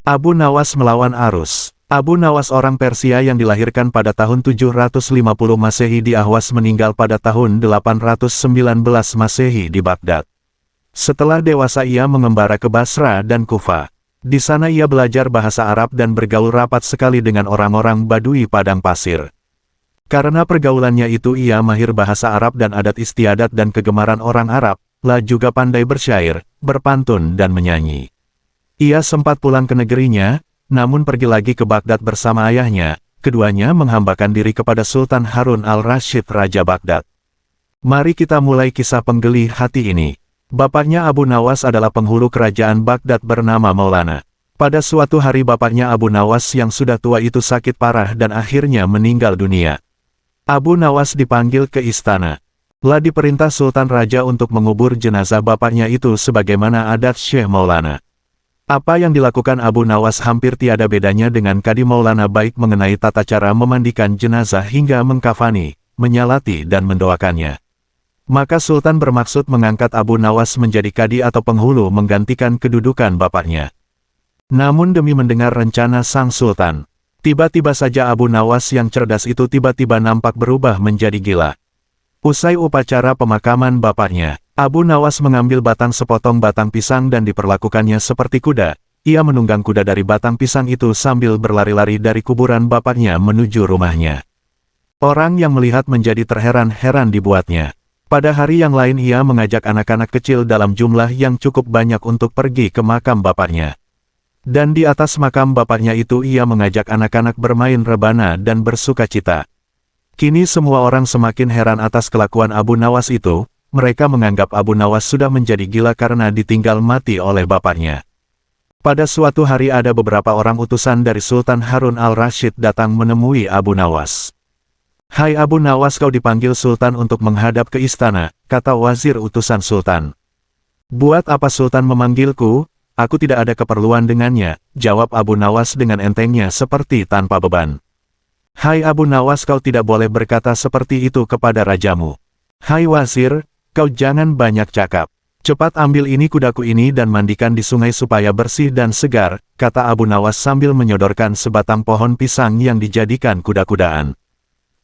Abu Nawas melawan arus. Abu Nawas orang Persia yang dilahirkan pada tahun 750 Masehi di Ahwas meninggal pada tahun 819 Masehi di Baghdad. Setelah dewasa ia mengembara ke Basra dan Kufa. Di sana ia belajar bahasa Arab dan bergaul rapat sekali dengan orang-orang Badui padang pasir. Karena pergaulannya itu ia mahir bahasa Arab dan adat istiadat dan kegemaran orang Arab, lah juga pandai bersyair, berpantun dan menyanyi. Ia sempat pulang ke negerinya, namun pergi lagi ke Baghdad bersama ayahnya, keduanya menghambakan diri kepada Sultan Harun al-Rasyid Raja Baghdad. Mari kita mulai kisah penggeli hati ini. Bapaknya Abu Nawas adalah penghulu kerajaan Baghdad bernama Maulana. Pada suatu hari bapaknya Abu Nawas yang sudah tua itu sakit parah dan akhirnya meninggal dunia. Abu Nawas dipanggil ke istana. Lah diperintah Sultan Raja untuk mengubur jenazah bapaknya itu sebagaimana adat Syekh Maulana. Apa yang dilakukan Abu Nawas hampir tiada bedanya dengan Kadi Maulana baik mengenai tata cara memandikan jenazah hingga mengkafani, menyalati dan mendoakannya. Maka Sultan bermaksud mengangkat Abu Nawas menjadi kadi atau penghulu menggantikan kedudukan bapaknya. Namun demi mendengar rencana sang Sultan, tiba-tiba saja Abu Nawas yang cerdas itu tiba-tiba nampak berubah menjadi gila. Usai upacara pemakaman bapaknya, Abu Nawas mengambil sepotong batang pisang dan diperlakukannya seperti kuda. Ia menunggang kuda dari batang pisang itu sambil berlari-lari dari kuburan bapaknya menuju rumahnya. Orang yang melihat menjadi terheran-heran dibuatnya. Pada hari yang lain ia mengajak anak-anak kecil dalam jumlah yang cukup banyak untuk pergi ke makam bapaknya. Dan di atas makam bapaknya itu ia mengajak anak-anak bermain rebana dan bersukacita. Kini semua orang semakin heran atas kelakuan Abu Nawas itu. Mereka menganggap Abu Nawas sudah menjadi gila karena ditinggal mati oleh bapaknya. Pada suatu hari ada beberapa orang utusan dari Sultan Harun al-Rasyid datang menemui Abu Nawas. "Hai Abu Nawas, kau dipanggil Sultan untuk menghadap ke istana," kata wazir utusan Sultan. "Buat apa Sultan memanggilku? Aku tidak ada keperluan dengannya," jawab Abu Nawas dengan entengnya seperti tanpa beban. "Hai Abu Nawas, kau tidak boleh berkata seperti itu kepada rajamu. Hai wazir, kau jangan banyak cakap. Cepat ambil ini kudaku ini dan mandikan di sungai supaya bersih dan segar," kata Abu Nawas sambil menyodorkan sebatang pohon pisang yang dijadikan kuda-kudaan.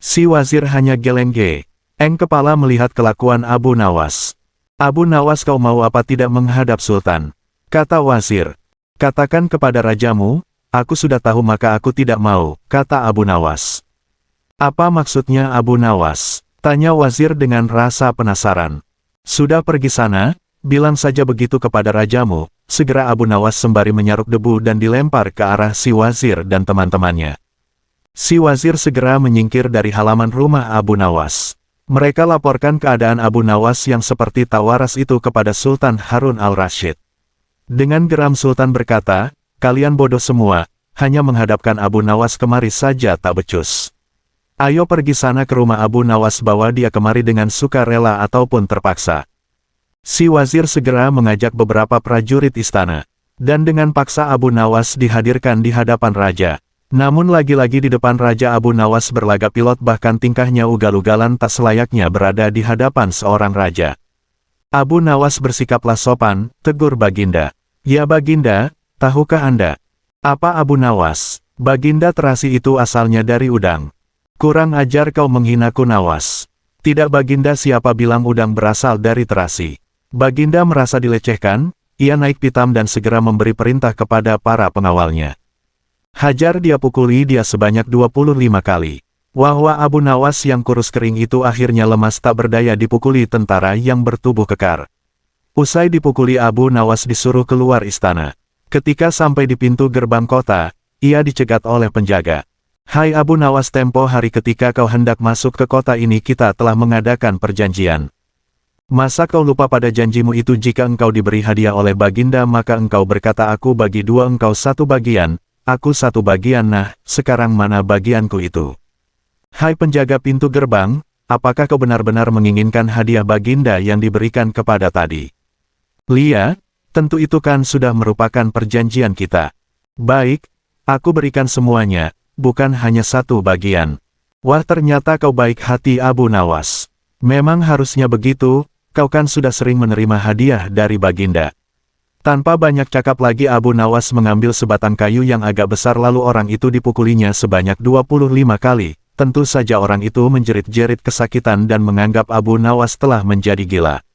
Si wazir hanya geleng-geleng kepala melihat kelakuan Abu Nawas. "Abu Nawas, kau mau apa tidak menghadap Sultan?" kata wazir. "Katakan kepada rajamu, aku sudah tahu maka aku tidak mau," kata Abu Nawas. "Apa maksudnya Abu Nawas?" tanya wazir dengan rasa penasaran. "Sudah pergi sana, bilang saja begitu kepada rajamu," segera Abu Nawas sembari menyaruk debu dan dilempar ke arah si wazir dan teman-temannya. Si wazir segera menyingkir dari halaman rumah Abu Nawas. Mereka laporkan keadaan Abu Nawas yang seperti tak waras itu kepada Sultan Harun al-Rasyid. Dengan geram Sultan berkata, "Kalian bodoh semua, hanya menghadapkan Abu Nawas kemari saja tak becus. Ayo pergi sana ke rumah Abu Nawas, bawa dia kemari dengan sukarela ataupun terpaksa." Si wazir segera mengajak beberapa prajurit istana. Dan dengan paksa Abu Nawas dihadirkan di hadapan raja. Namun lagi-lagi di depan raja Abu Nawas berlagak pilot bahkan tingkahnya ugal-ugalan tak selayaknya berada di hadapan seorang raja. Abu Nawas bersikaplah sopan, tegur Baginda. "Ya Baginda, tahukah Anda?" "Apa Abu Nawas?" "Baginda, terasi itu asalnya dari udang." "Kurang ajar kau menghinaku Nawas." "Tidak Baginda, siapa bilang udang berasal dari terasi?" Baginda merasa dilecehkan, ia naik pitam dan segera memberi perintah kepada para pengawalnya. "Hajar dia, pukuli dia sebanyak 25 kali. Wah, Abu Nawas yang kurus kering itu akhirnya lemas tak berdaya dipukuli tentara yang bertubuh kekar. Usai dipukuli Abu Nawas disuruh keluar istana. Ketika sampai di pintu gerbang kota, ia dicegat oleh penjaga. "Hai Abu Nawas, tempo hari ketika kau hendak masuk ke kota ini kita telah mengadakan perjanjian. Masa kau lupa pada janjimu itu? Jika engkau diberi hadiah oleh Baginda maka engkau berkata aku bagi dua, engkau satu bagian, aku satu bagian. Nah, sekarang mana bagianku itu?" "Hai penjaga pintu gerbang, apakah kau benar-benar menginginkan hadiah Baginda yang diberikan kepada tadi?" "Lia, tentu itu kan sudah merupakan perjanjian kita." "Baik, aku berikan semuanya, bukan hanya satu bagian." "Wah, ternyata kau baik hati Abu Nawas. Memang harusnya begitu, kau kan sudah sering menerima hadiah dari Baginda." Tanpa banyak cakap lagi Abu Nawas mengambil sebatang kayu yang agak besar lalu orang itu dipukulinya sebanyak 25 kali. Tentu saja orang itu menjerit-jerit kesakitan dan menganggap Abu Nawas telah menjadi gila.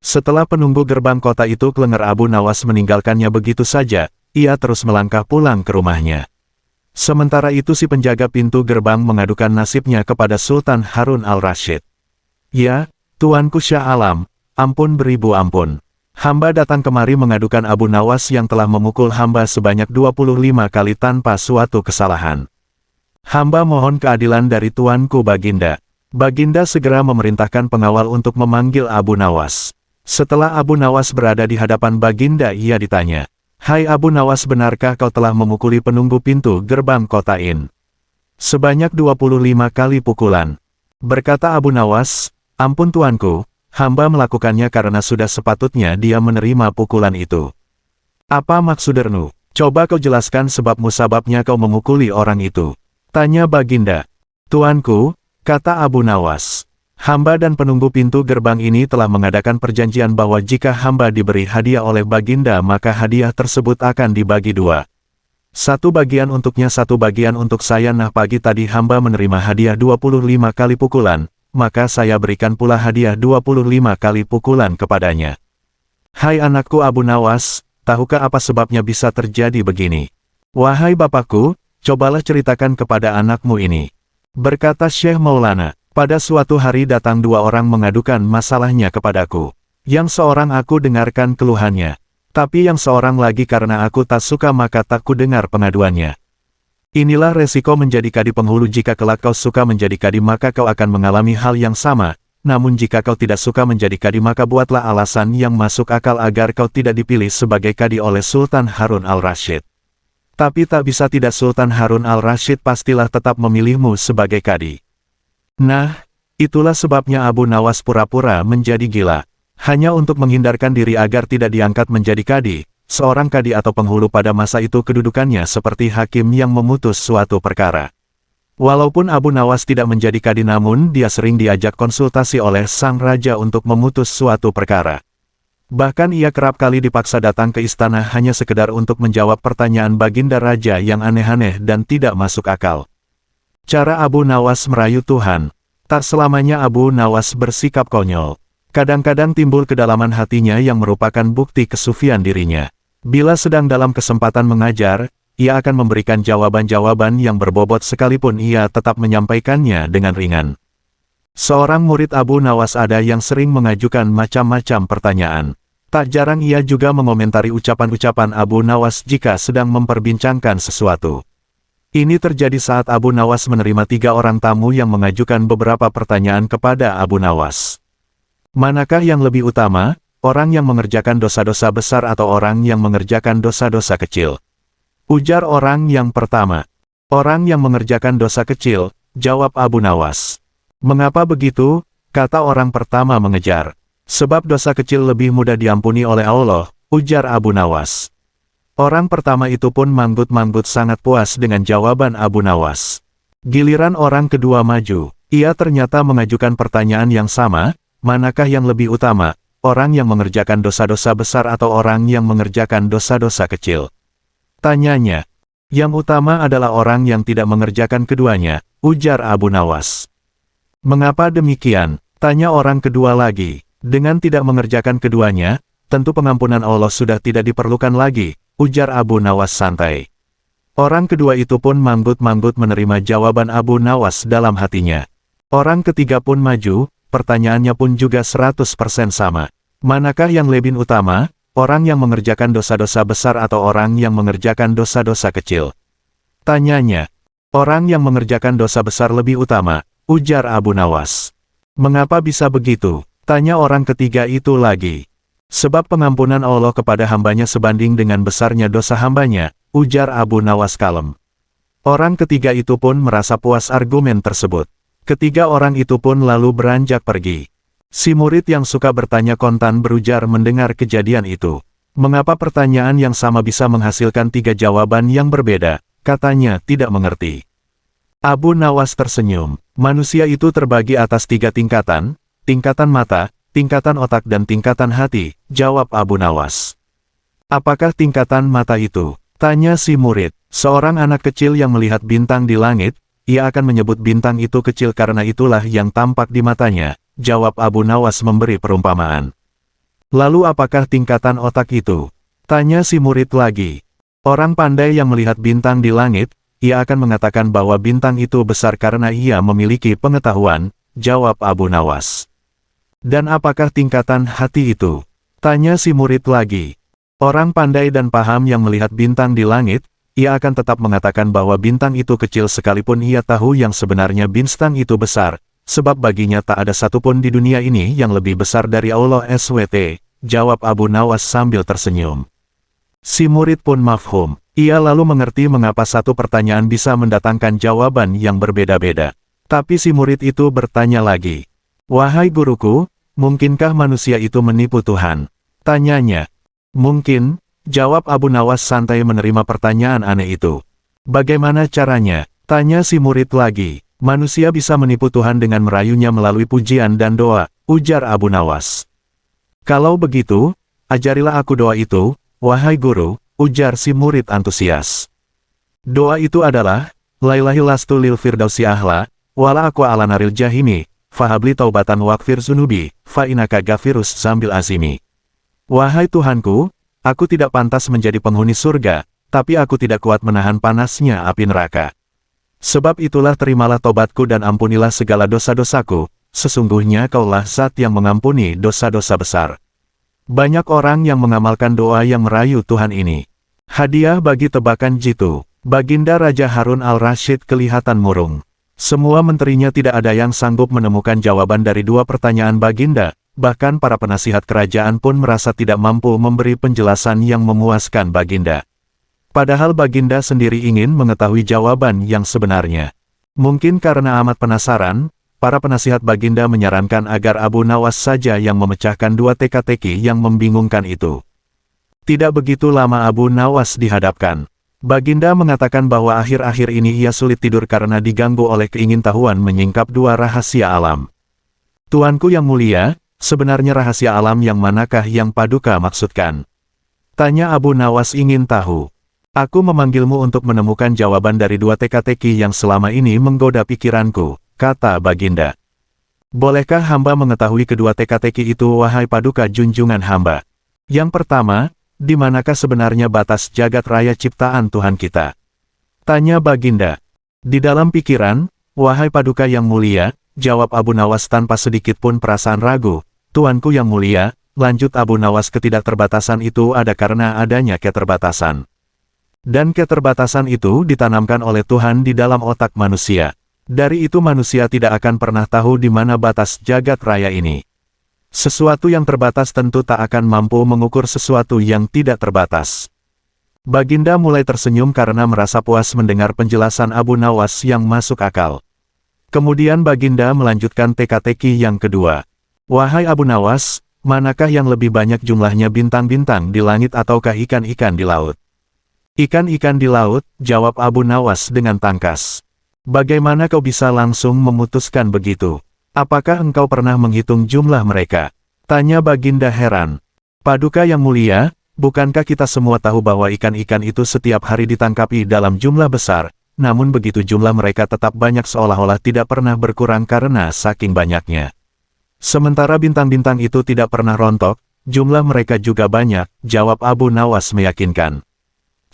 Setelah penunggu gerbang kota itu kelengger Abu Nawas meninggalkannya begitu saja, ia terus melangkah pulang ke rumahnya. Sementara itu si penjaga pintu gerbang mengadukan nasibnya kepada Sultan Harun al-Rasyid. "Ya, Tuanku Syah Alam, ampun beribu ampun. Hamba datang kemari mengadukan Abu Nawas yang telah memukul hamba sebanyak 25 kali tanpa suatu kesalahan. Hamba mohon keadilan dari Tuanku Baginda." Baginda segera memerintahkan pengawal untuk memanggil Abu Nawas. Setelah Abu Nawas berada di hadapan Baginda, ia ditanya, "Hai Abu Nawas, benarkah kau telah memukuli penunggu pintu gerbang kota In?" "Sebanyak 25 kali pukulan." Berkata Abu Nawas, "Ampun Tuanku, hamba melakukannya karena sudah sepatutnya dia menerima pukulan itu." "Apa maksudmu? Coba kau jelaskan sebab musababnya kau memukuli orang itu," tanya Baginda. "Tuanku," kata Abu Nawas, "hamba dan penunggu pintu gerbang ini telah mengadakan perjanjian bahwa jika hamba diberi hadiah oleh Baginda maka hadiah tersebut akan dibagi dua. Satu bagian untuknya, satu bagian untuk saya. Nah, pagi tadi hamba menerima hadiah 25 kali pukulan, maka saya berikan pula hadiah 25 kali pukulan kepadanya." "Hai anakku Abu Nawas, tahukah apa sebabnya bisa terjadi begini?" "Wahai bapakku, cobalah ceritakan kepada anakmu ini," berkata Syekh Maulana. "Pada suatu hari datang dua orang mengadukan masalahnya kepadaku. Yang seorang aku dengarkan keluhannya, tapi yang seorang lagi karena aku tak suka maka tak ku dengar pengaduannya. Inilah resiko menjadi kadi penghulu. Jika kelak kau suka menjadi kadi maka kau akan mengalami hal yang sama. Namun jika kau tidak suka menjadi kadi maka buatlah alasan yang masuk akal agar kau tidak dipilih sebagai kadi oleh Sultan Harun al-Rasyid. Tapi tak bisa tidak, Sultan Harun al-Rasyid pastilah tetap memilihmu sebagai kadi." Nah, itulah sebabnya Abu Nawas pura-pura menjadi gila. Hanya untuk menghindarkan diri agar tidak diangkat menjadi kadi. Seorang kadi atau penghulu pada masa itu kedudukannya seperti hakim yang memutus suatu perkara. Walaupun Abu Nawas tidak menjadi kadi namun dia sering diajak konsultasi oleh sang raja untuk memutus suatu perkara. Bahkan ia kerap kali dipaksa datang ke istana hanya sekedar untuk menjawab pertanyaan Baginda Raja yang aneh-aneh dan tidak masuk akal. Cara Abu Nawas merayu Tuhan. Tak selamanya Abu Nawas bersikap konyol. Kadang-kadang timbul kedalaman hatinya yang merupakan bukti kesufian dirinya. Bila sedang dalam kesempatan mengajar, ia akan memberikan jawaban-jawaban yang berbobot sekalipun ia tetap menyampaikannya dengan ringan. Seorang murid Abu Nawas ada yang sering mengajukan macam-macam pertanyaan. Tak jarang ia juga mengomentari ucapan-ucapan Abu Nawas jika sedang memperbincangkan sesuatu. Ini terjadi saat Abu Nawas menerima 3 orang tamu yang mengajukan beberapa pertanyaan kepada Abu Nawas. "Manakah yang lebih utama, orang yang mengerjakan dosa-dosa besar atau orang yang mengerjakan dosa-dosa kecil?" Ujar orang yang pertama. "Orang yang mengerjakan dosa kecil," jawab Abu Nawas. "Mengapa begitu?" kata orang pertama mengejar. "Sebab dosa kecil lebih mudah diampuni oleh Allah," ujar Abu Nawas. Orang pertama itu pun manggut-manggut sangat puas dengan jawaban Abu Nawas. Giliran orang kedua maju. Ia ternyata mengajukan pertanyaan yang sama, manakah yang lebih utama, orang yang mengerjakan dosa-dosa besar atau orang yang mengerjakan dosa-dosa kecil? Tanyanya. "Yang utama adalah orang yang tidak mengerjakan keduanya," ujar Abu Nawas. "Mengapa demikian?" tanya orang kedua lagi. "Dengan tidak mengerjakan keduanya, tentu pengampunan Allah sudah tidak diperlukan lagi," ujar Abu Nawas santai. Orang kedua itu pun manggut-manggut menerima jawaban Abu Nawas dalam hatinya. Orang ketiga pun maju, pertanyaannya pun juga 100% sama. "Manakah yang lebih utama, orang yang mengerjakan dosa-dosa besar atau orang yang mengerjakan dosa-dosa kecil?" Tanyanya. "Orang yang mengerjakan dosa besar lebih utama," ujar Abu Nawas. "Mengapa bisa begitu?" tanya orang ketiga itu lagi. "Sebab pengampunan Allah kepada hambanya sebanding dengan besarnya dosa hambanya," ujar Abu Nawas kalem. Orang ketiga itu pun merasa puas argumen tersebut. Ketiga orang itu pun lalu beranjak pergi. Si murid yang suka bertanya kontan berujar mendengar kejadian itu. "Mengapa pertanyaan yang sama bisa menghasilkan 3 jawaban yang berbeda?" katanya tidak mengerti. Abu Nawas tersenyum. "Manusia itu terbagi atas 3 tingkatan, tingkatan mata, tingkatan otak dan tingkatan hati," jawab Abu Nawas. Apakah tingkatan mata itu? Tanya si murid. Seorang anak kecil yang melihat bintang di langit, ia akan menyebut bintang itu kecil karena itulah yang tampak di matanya, jawab Abu Nawas memberi perumpamaan. Lalu apakah tingkatan otak itu? Tanya si murid lagi. Orang pandai yang melihat bintang di langit, ia akan mengatakan bahwa bintang itu besar karena ia memiliki pengetahuan, jawab Abu Nawas. Dan apakah tingkatan hati itu? Tanya si murid lagi. Orang pandai dan paham yang melihat bintang di langit, ia akan tetap mengatakan bahwa bintang itu kecil sekalipun ia tahu yang sebenarnya bintang itu besar, sebab baginya tak ada satupun di dunia ini yang lebih besar dari Allah SWT, jawab Abu Nawas sambil tersenyum. Si murid pun mafhum. Ia lalu mengerti mengapa satu pertanyaan bisa mendatangkan jawaban yang berbeda-beda. Tapi si murid itu bertanya lagi. Wahai guruku, mungkinkah manusia itu menipu Tuhan? Tanyanya. Mungkin, jawab Abu Nawas santai menerima pertanyaan aneh itu. Bagaimana caranya? Tanya si murid lagi. Manusia bisa menipu Tuhan dengan merayunya melalui pujian dan doa, ujar Abu Nawas. Kalau begitu, ajarilah aku doa itu, wahai guru, ujar si murid antusias. Doa itu adalah, Lailahi lastu lil firdausi ahla, wala aku ala naril jahimi, fahabli taubatan wakfir zunubi, fa'inaka gafirus zambil azimi. Wahai Tuhanku, aku tidak pantas menjadi penghuni surga, tapi aku tidak kuat menahan panasnya api neraka. Sebab itulah terimalah tobatku dan ampunilah segala dosa-dosaku, sesungguhnya Kaulah Zat yang mengampuni dosa-dosa besar. Banyak orang yang mengamalkan doa yang merayu Tuhan ini. Hadiah bagi tebakan jitu. Baginda Raja Harun al-Rasyid kelihatan murung. Semua menterinya tidak ada yang sanggup menemukan jawaban dari dua pertanyaan Baginda, bahkan para penasihat kerajaan pun merasa tidak mampu memberi penjelasan yang memuaskan Baginda. Padahal Baginda sendiri ingin mengetahui jawaban yang sebenarnya. Mungkin karena amat penasaran, para penasihat Baginda menyarankan agar Abu Nawas saja yang memecahkan dua teka-teki yang membingungkan itu. Tidak begitu lama Abu Nawas dihadapkan. Baginda mengatakan bahwa akhir-akhir ini ia sulit tidur karena diganggu oleh keingintahuan menyingkap dua rahasia alam. Tuanku yang mulia, sebenarnya rahasia alam yang manakah yang Paduka maksudkan? Tanya Abu Nawas ingin tahu. Aku memanggilmu untuk menemukan jawaban dari dua teka-teki yang selama ini menggoda pikiranku, kata Baginda. Bolehkah hamba mengetahui kedua teka-teki itu wahai Paduka junjungan hamba? Yang pertama, di manakah sebenarnya batas jagat raya ciptaan Tuhan kita? Tanya Baginda. Di dalam pikiran, wahai Paduka yang mulia, jawab Abu Nawas tanpa sedikit pun perasaan ragu. Tuanku yang mulia, lanjut Abu Nawas, ketidakterbatasan itu ada karena adanya keterbatasan. Dan keterbatasan itu ditanamkan oleh Tuhan di dalam otak manusia. Dari itu manusia tidak akan pernah tahu di mana batas jagat raya ini. Sesuatu yang terbatas tentu tak akan mampu mengukur sesuatu yang tidak terbatas. Baginda mulai tersenyum karena merasa puas mendengar penjelasan Abu Nawas yang masuk akal. Kemudian Baginda melanjutkan teka-teki yang kedua. Wahai Abu Nawas, manakah yang lebih banyak jumlahnya bintang-bintang di langit ataukah ikan-ikan di laut? Ikan-ikan di laut, jawab Abu Nawas dengan tangkas. Bagaimana kau bisa langsung memutuskan begitu? Apakah engkau pernah menghitung jumlah mereka? Tanya Baginda heran. Paduka yang mulia, bukankah kita semua tahu bahwa ikan-ikan itu setiap hari ditangkapi dalam jumlah besar, namun begitu jumlah mereka tetap banyak seolah-olah tidak pernah berkurang karena saking banyaknya. Sementara bintang-bintang itu tidak pernah rontok, jumlah mereka juga banyak, jawab Abu Nawas meyakinkan.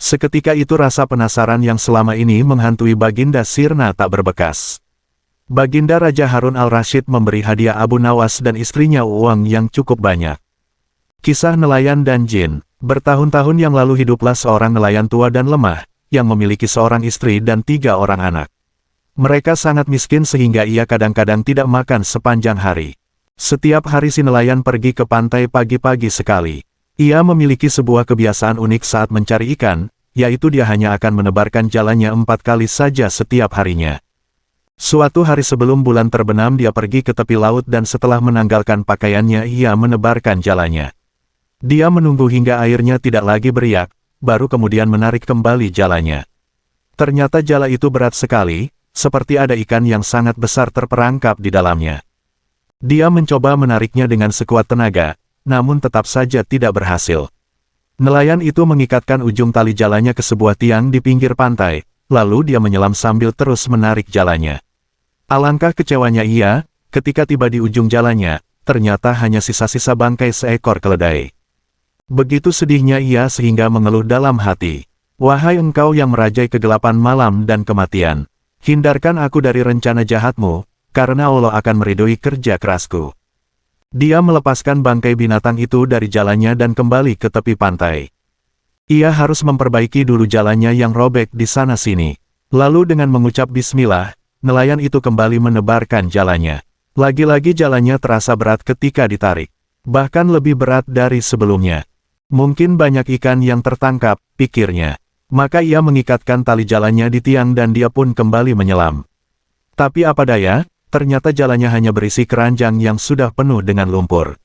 Seketika itu rasa penasaran yang selama ini menghantui Baginda sirna tak berbekas. Baginda Raja Harun al-Rasyid memberi hadiah Abu Nawas dan istrinya uang yang cukup banyak. Kisah nelayan dan jin. Bertahun-tahun yang lalu hiduplah seorang nelayan tua dan lemah, yang memiliki seorang istri dan 3 orang anak. Mereka sangat miskin sehingga ia kadang-kadang tidak makan sepanjang hari. Setiap hari si nelayan pergi ke pantai pagi-pagi sekali. Ia memiliki sebuah kebiasaan unik saat mencari ikan, yaitu dia hanya akan menebarkan jalannya 4 kali saja setiap harinya. Suatu hari sebelum bulan terbenam dia pergi ke tepi laut dan setelah menanggalkan pakaiannya ia menebarkan jalannya. Dia menunggu hingga airnya tidak lagi beriak, baru kemudian menarik kembali jalannya. Ternyata jala itu berat sekali, seperti ada ikan yang sangat besar terperangkap di dalamnya. Dia mencoba menariknya dengan sekuat tenaga, namun tetap saja tidak berhasil. Nelayan itu mengikatkan ujung tali jalannya ke sebuah tiang di pinggir pantai, lalu dia menyelam sambil terus menarik jalannya. Alangkah kecewanya ia, ketika tiba di ujung jalannya, ternyata hanya sisa-sisa bangkai seekor keledai. Begitu sedihnya ia sehingga mengeluh dalam hati, "Wahai engkau yang merajai kegelapan malam dan kematian, hindarkan aku dari rencana jahatmu, karena Allah akan meridhoi kerja kerasku." Dia melepaskan bangkai binatang itu dari jalannya dan kembali ke tepi pantai. Ia harus memperbaiki dulu jalannya yang robek di sana-sini. Lalu dengan mengucap bismillah, nelayan itu kembali menebarkan jalannya. Lagi-lagi jalannya terasa berat ketika ditarik. Bahkan lebih berat dari sebelumnya. Mungkin banyak ikan yang tertangkap, pikirnya. Maka ia mengikatkan tali jalannya di tiang dan dia pun kembali menyelam. Tapi apa daya, ternyata jalannya hanya berisi keranjang yang sudah penuh dengan lumpur.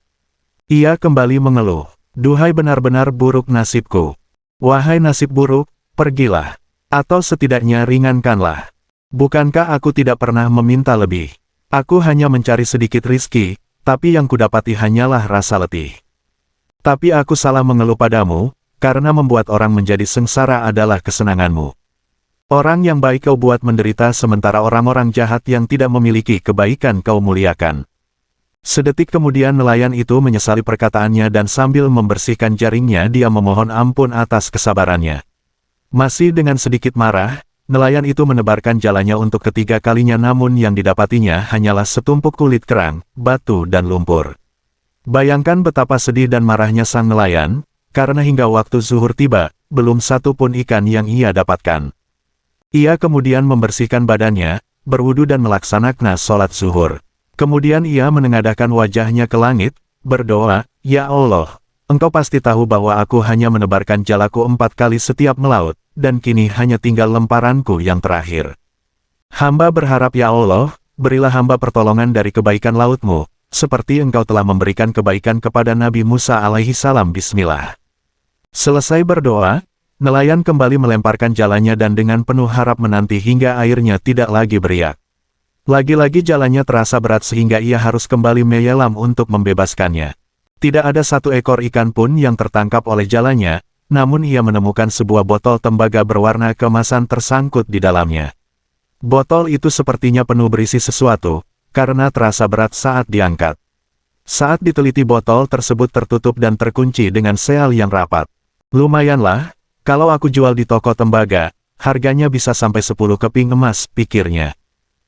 Ia kembali mengeluh, "Duhai benar-benar buruk nasibku. Wahai nasib buruk, pergilah. Atau setidaknya ringankanlah. Bukankah aku tidak pernah meminta lebih? Aku hanya mencari sedikit rizki, tapi yang kudapati hanyalah rasa letih. Tapi aku salah mengeluh padamu, karena membuat orang menjadi sengsara adalah kesenanganmu. Orang yang baik kau buat menderita sementara orang-orang jahat yang tidak memiliki kebaikan kau muliakan." Sedetik kemudian nelayan itu menyesali perkataannya dan sambil membersihkan jaringnya dia memohon ampun atas kesabarannya. Masih dengan sedikit marah, nelayan itu menebarkan jalannya untuk ketiga kalinya namun yang didapatinya hanyalah setumpuk kulit kerang, batu dan lumpur. Bayangkan betapa sedih dan marahnya sang nelayan, karena hingga waktu zuhur tiba, belum satu pun ikan yang ia dapatkan. Ia kemudian membersihkan badannya, berwudu dan melaksanakan sholat zuhur. Kemudian ia menengadahkan wajahnya ke langit, berdoa, "Ya Allah, Engkau pasti tahu bahwa aku hanya menebarkan jalaku 4 kali setiap melaut, dan kini hanya tinggal lemparanku yang terakhir. Hamba berharap ya Allah, berilah hamba pertolongan dari kebaikan lautmu, seperti Engkau telah memberikan kebaikan kepada Nabi Musa alaihi salam. Bismillah." Selesai berdoa, nelayan kembali melemparkan jalannya dan dengan penuh harap menanti hingga airnya tidak lagi beriak. Lagi-lagi jalannya terasa berat sehingga ia harus kembali menyelam untuk membebaskannya. Tidak ada satu ekor ikan pun yang tertangkap oleh jalannya, namun ia menemukan sebuah botol tembaga berwarna keemasan tersangkut di dalamnya. Botol itu sepertinya penuh berisi sesuatu, karena terasa berat saat diangkat. Saat diteliti botol tersebut tertutup dan terkunci dengan sel yang rapat. "Lumayanlah. Kalau aku jual di toko tembaga, harganya bisa sampai 10 keping emas," pikirnya.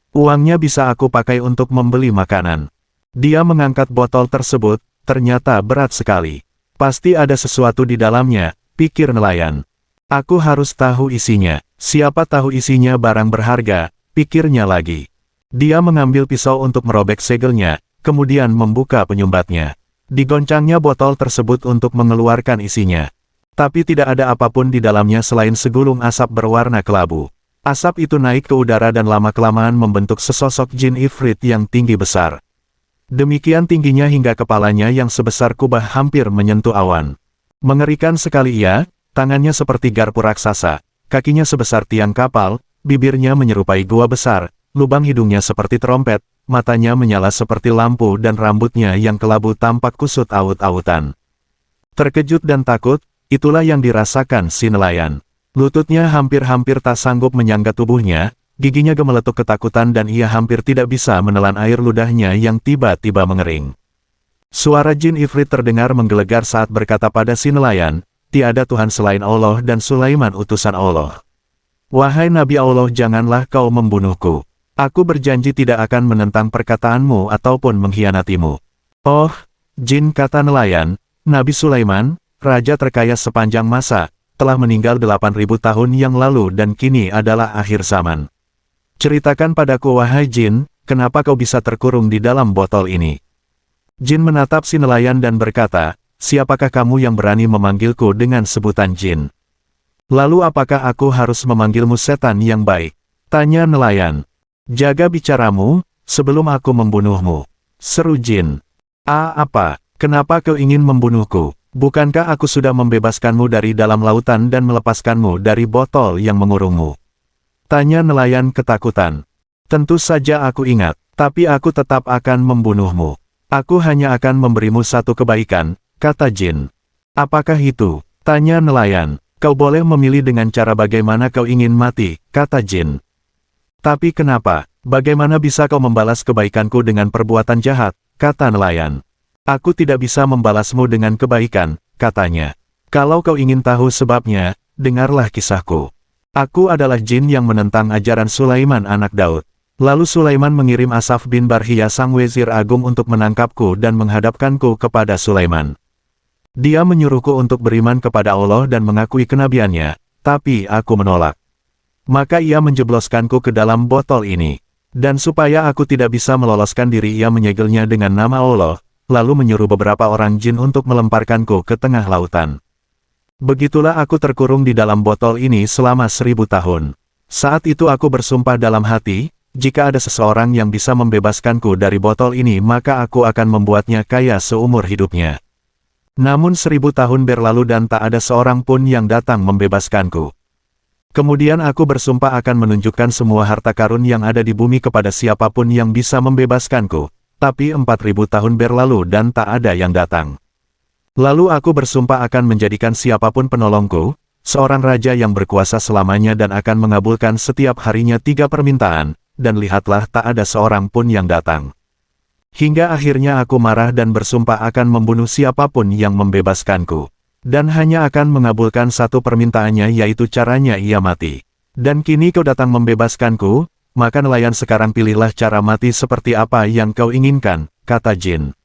"Uangnya bisa aku pakai untuk membeli makanan." Dia mengangkat botol tersebut, ternyata berat sekali. "Pasti ada sesuatu di dalamnya," pikir nelayan. "Aku harus tahu isinya. Siapa tahu isinya barang berharga," pikirnya lagi. Dia mengambil pisau untuk merobek segelnya, kemudian membuka penyumbatnya. Digoncangnya botol tersebut untuk mengeluarkan isinya. Tapi tidak ada apapun di dalamnya selain segulung asap berwarna kelabu. Asap itu naik ke udara dan lama-kelamaan membentuk sesosok jin ifrit yang tinggi besar. Demikian tingginya hingga kepalanya yang sebesar kubah hampir menyentuh awan. Mengerikan sekali ia, tangannya seperti garpu raksasa, kakinya sebesar tiang kapal, bibirnya menyerupai gua besar, lubang hidungnya seperti trompet, matanya menyala seperti lampu dan rambutnya yang kelabu tampak kusut aut-autan. Terkejut dan takut, itulah yang dirasakan si nelayan. Lututnya hampir-hampir tak sanggup menyangga tubuhnya, giginya gemeletuk ketakutan dan ia hampir tidak bisa menelan air ludahnya yang tiba-tiba mengering. Suara jin ifrit terdengar menggelegar saat berkata pada si nelayan, "Tiada Tuhan selain Allah dan Sulaiman utusan Allah. Wahai Nabi Allah, janganlah kau membunuhku. Aku berjanji tidak akan menentang perkataanmu ataupun mengkhianatimu." "Oh, jin," kata nelayan, "Nabi Sulaiman, raja terkaya sepanjang masa, telah meninggal 8.000 tahun yang lalu dan kini adalah akhir zaman. Ceritakan padaku wahai jin, kenapa kau bisa terkurung di dalam botol ini?" Jin menatap si nelayan dan berkata, "Siapakah kamu yang berani memanggilku dengan sebutan jin? Lalu apakah aku harus memanggilmu setan yang baik?" tanya nelayan. "Jaga bicaramu, sebelum aku membunuhmu," seru jin. Apa? Kenapa kau ingin membunuhku? Bukankah aku sudah membebaskanmu dari dalam lautan dan melepaskanmu dari botol yang mengurungmu?" tanya nelayan ketakutan. "Tentu saja aku ingat, tapi aku tetap akan membunuhmu. Aku hanya akan memberimu satu kebaikan," kata jin. "Apakah itu?" Tanya nelayan. Kau boleh memilih dengan cara bagaimana kau ingin mati, kata Jin. Tapi kenapa? Bagaimana bisa kau membalas kebaikanku dengan perbuatan jahat, kata nelayan. Aku tidak bisa membalasmu dengan kebaikan, katanya. Kalau kau ingin tahu sebabnya, dengarlah kisahku. Aku adalah jin yang menentang ajaran Sulaiman anak Daud. Lalu Sulaiman mengirim Asaf bin Barhia sang wazir agung untuk menangkapku dan menghadapkanku kepada Sulaiman. Dia menyuruhku untuk beriman kepada Allah dan mengakui kenabiannya, tapi aku menolak. Maka ia menjebloskanku ke dalam botol ini. Dan supaya aku tidak bisa meloloskan diri, ia menyegelnya dengan nama Allah, lalu menyuruh beberapa orang jin untuk melemparkanku ke tengah lautan. Begitulah aku terkurung di dalam botol ini selama 1000 tahun. Saat itu aku bersumpah dalam hati, jika ada seseorang yang bisa membebaskanku dari botol ini maka aku akan membuatnya kaya seumur hidupnya. Namun 1000 tahun berlalu dan tak ada seorang pun yang datang membebaskanku. Kemudian aku bersumpah akan menunjukkan semua harta karun yang ada di bumi kepada siapapun yang bisa membebaskanku. Tapi 4000 tahun berlalu dan tak ada yang datang. Lalu aku bersumpah akan menjadikan siapapun penolongku, seorang raja yang berkuasa selamanya dan akan mengabulkan setiap harinya 3 permintaan, dan lihatlah tak ada seorang pun yang datang. Hingga akhirnya aku marah dan bersumpah akan membunuh siapapun yang membebaskanku. Dan hanya akan mengabulkan satu permintaannya, yaitu caranya ia mati. Dan kini kau datang membebaskanku, maka nelayan sekarang pilihlah cara mati seperti apa yang kau inginkan, kata Jin.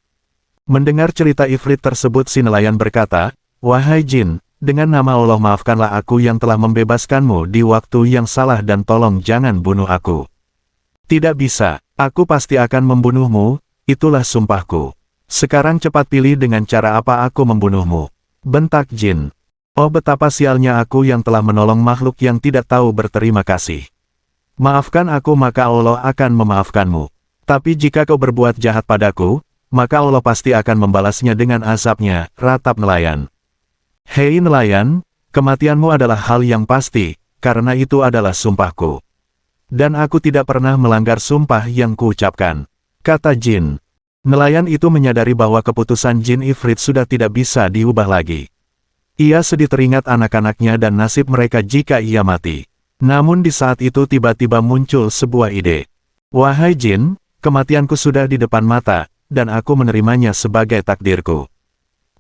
Mendengar cerita Ifrit tersebut si nelayan berkata, wahai Jin, dengan nama Allah maafkanlah aku yang telah membebaskanmu di waktu yang salah dan tolong jangan bunuh aku. Tidak bisa, aku pasti akan membunuhmu. Itulah sumpahku. Sekarang cepat pilih dengan cara apa aku membunuhmu. Bentak Jin. Oh betapa sialnya aku yang telah menolong makhluk yang tidak tahu berterima kasih. Maafkan aku maka Allah akan memaafkanmu. Tapi jika kau berbuat jahat padaku, maka Allah pasti akan membalasnya dengan azabnya, ratap nelayan. Hei nelayan, kematianmu adalah hal yang pasti, karena itu adalah sumpahku. Dan aku tidak pernah melanggar sumpah yang kuucapkan. Kata Jin. Nelayan itu menyadari bahwa keputusan Jin Ifrit sudah tidak bisa diubah lagi. Ia sedih teringat anak-anaknya dan nasib mereka jika ia mati. Namun di saat itu tiba-tiba muncul sebuah ide. Wahai Jin, kematianku sudah di depan mata, dan aku menerimanya sebagai takdirku.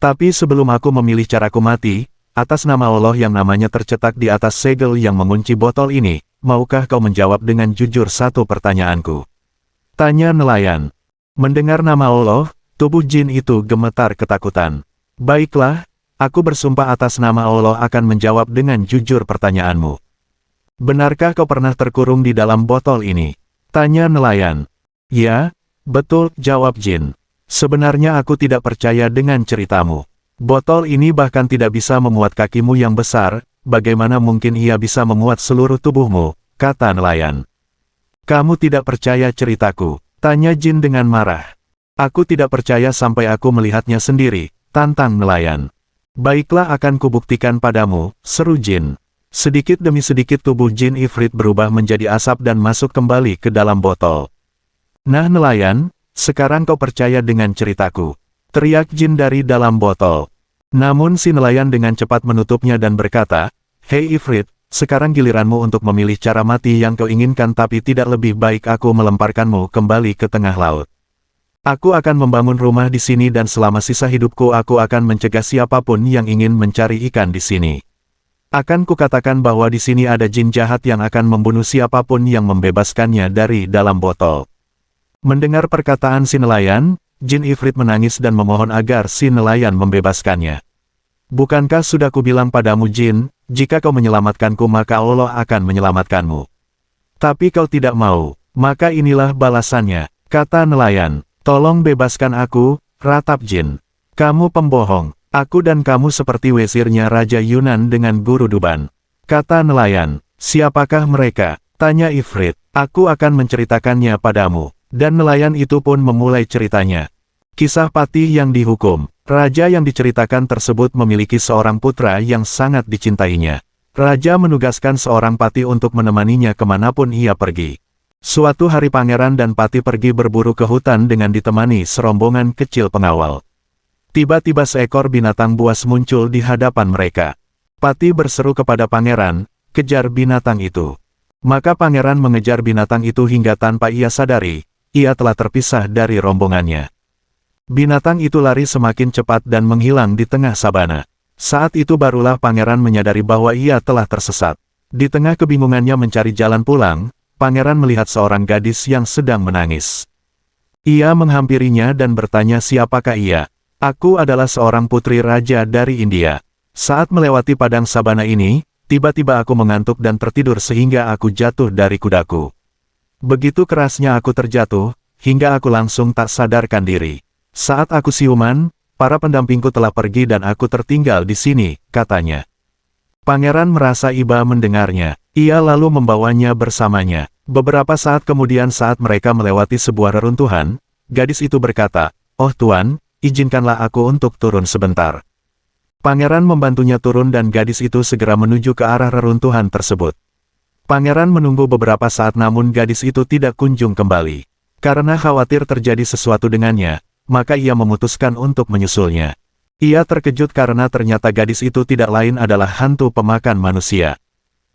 Tapi sebelum aku memilih caraku mati, atas nama Allah yang namanya tercetak di atas segel yang mengunci botol ini, maukah kau menjawab dengan jujur satu pertanyaanku? Tanya nelayan. Mendengar nama Allah, tubuh jin itu gemetar ketakutan. Baiklah, aku bersumpah atas nama Allah akan menjawab dengan jujur pertanyaanmu. Benarkah kau pernah terkurung di dalam botol ini? Tanya nelayan. Ya, betul, jawab jin. Sebenarnya aku tidak percaya dengan ceritamu. Botol ini bahkan tidak bisa memuat kakimu yang besar, bagaimana mungkin ia bisa memuat seluruh tubuhmu, kata nelayan. Kamu tidak percaya ceritaku? Tanya Jin dengan marah. Aku tidak percaya sampai aku melihatnya sendiri, tantang nelayan. Baiklah akan kubuktikan padamu, seru Jin. Sedikit demi sedikit tubuh Jin Ifrit berubah menjadi asap dan masuk kembali ke dalam botol. Nah nelayan, sekarang kau percaya dengan ceritaku, teriak Jin dari dalam botol. Namun si nelayan dengan cepat menutupnya dan berkata, Hei Ifrit, sekarang giliranmu untuk memilih cara mati yang kau inginkan, tapi tidak lebih baik aku melemparkanmu kembali ke tengah laut. Aku akan membangun rumah di sini dan selama sisa hidupku aku akan mencegah siapapun yang ingin mencari ikan di sini. Akan kukatakan bahwa di sini ada jin jahat yang akan membunuh siapapun yang membebaskannya dari dalam botol. Mendengar perkataan si nelayan, Jin Ifrit menangis dan memohon agar si nelayan membebaskannya. Bukankah sudah kubilang padamu Jin, jika kau menyelamatkanku maka Allah akan menyelamatkanmu. Tapi kau tidak mau, maka inilah balasannya, kata nelayan. Tolong bebaskan aku, ratap Jin. Kamu pembohong, aku dan kamu seperti wezirnya Raja Yunan dengan guru Duban. Kata nelayan. Siapakah mereka? Tanya Ifrit. Aku akan menceritakannya padamu. Dan nelayan itu pun memulai ceritanya. Kisah Patih yang dihukum. Raja yang diceritakan tersebut memiliki seorang putra yang sangat dicintainya. Raja menugaskan seorang patih untuk menemaninya kemanapun ia pergi. Suatu hari pangeran dan patih pergi berburu ke hutan dengan ditemani serombongan kecil pengawal. Tiba-tiba seekor binatang buas muncul di hadapan mereka. Pati berseru kepada pangeran, "Kejar binatang itu." Maka pangeran mengejar binatang itu hingga tanpa ia sadari, ia telah terpisah dari rombongannya. Binatang itu lari semakin cepat dan menghilang di tengah sabana. Saat itu barulah pangeran menyadari bahwa ia telah tersesat. Di tengah kebingungannya mencari jalan pulang, pangeran melihat seorang gadis yang sedang menangis. Ia menghampirinya dan bertanya siapakah ia. "Aku adalah seorang putri raja dari India. Saat melewati padang sabana ini, tiba-tiba aku mengantuk dan tertidur sehingga aku jatuh dari kudaku. Begitu kerasnya aku terjatuh, hingga aku langsung tak sadarkan diri. Saat aku siuman, para pendampingku telah pergi dan aku tertinggal di sini," katanya. Pangeran merasa iba mendengarnya. Ia lalu membawanya bersamanya. Beberapa saat kemudian saat mereka melewati sebuah reruntuhan, gadis itu berkata, "Oh Tuan, izinkanlah aku untuk turun sebentar." Pangeran membantunya turun dan gadis itu segera menuju ke arah reruntuhan tersebut. Pangeran menunggu beberapa saat namun gadis itu tidak kunjung kembali. Karena khawatir terjadi sesuatu dengannya, maka ia memutuskan untuk menyusulnya. Ia terkejut karena ternyata gadis itu tidak lain adalah hantu pemakan manusia.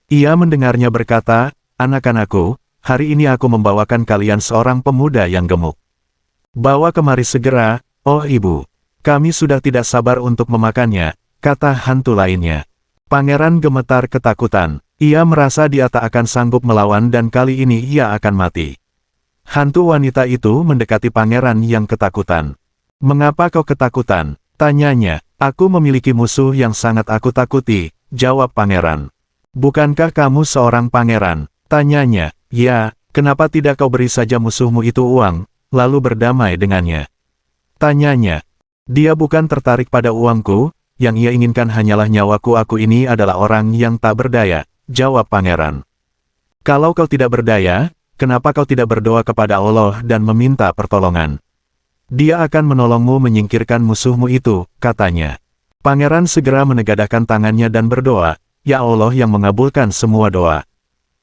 Ia mendengarnya berkata, "Anak-anakku, hari ini aku membawakan kalian seorang pemuda yang gemuk. Bawa kemari segera, oh ibu. Kami sudah tidak sabar untuk memakannya," kata hantu lainnya. Pangeran gemetar ketakutan. Ia merasa dia tak akan sanggup melawan dan kali ini ia akan mati. Hantu wanita itu mendekati pangeran yang ketakutan. "Mengapa kau ketakutan?" tanyanya. "Aku memiliki musuh yang sangat aku takuti," jawab pangeran. "Bukankah kamu seorang pangeran?" tanyanya. "Ya, kenapa tidak kau beri saja musuhmu itu uang, lalu berdamai dengannya?" tanyanya. "Dia bukan tertarik pada uangku, yang ia inginkan hanyalah nyawaku. Aku ini adalah orang yang tak berdaya," jawab pangeran. "Kalau kau tidak berdaya, kenapa kau tidak berdoa kepada Allah dan meminta pertolongan? Dia akan menolongmu menyingkirkan musuhmu itu," katanya. Pangeran segera menegadahkan tangannya dan berdoa, "Ya Allah yang mengabulkan semua doa.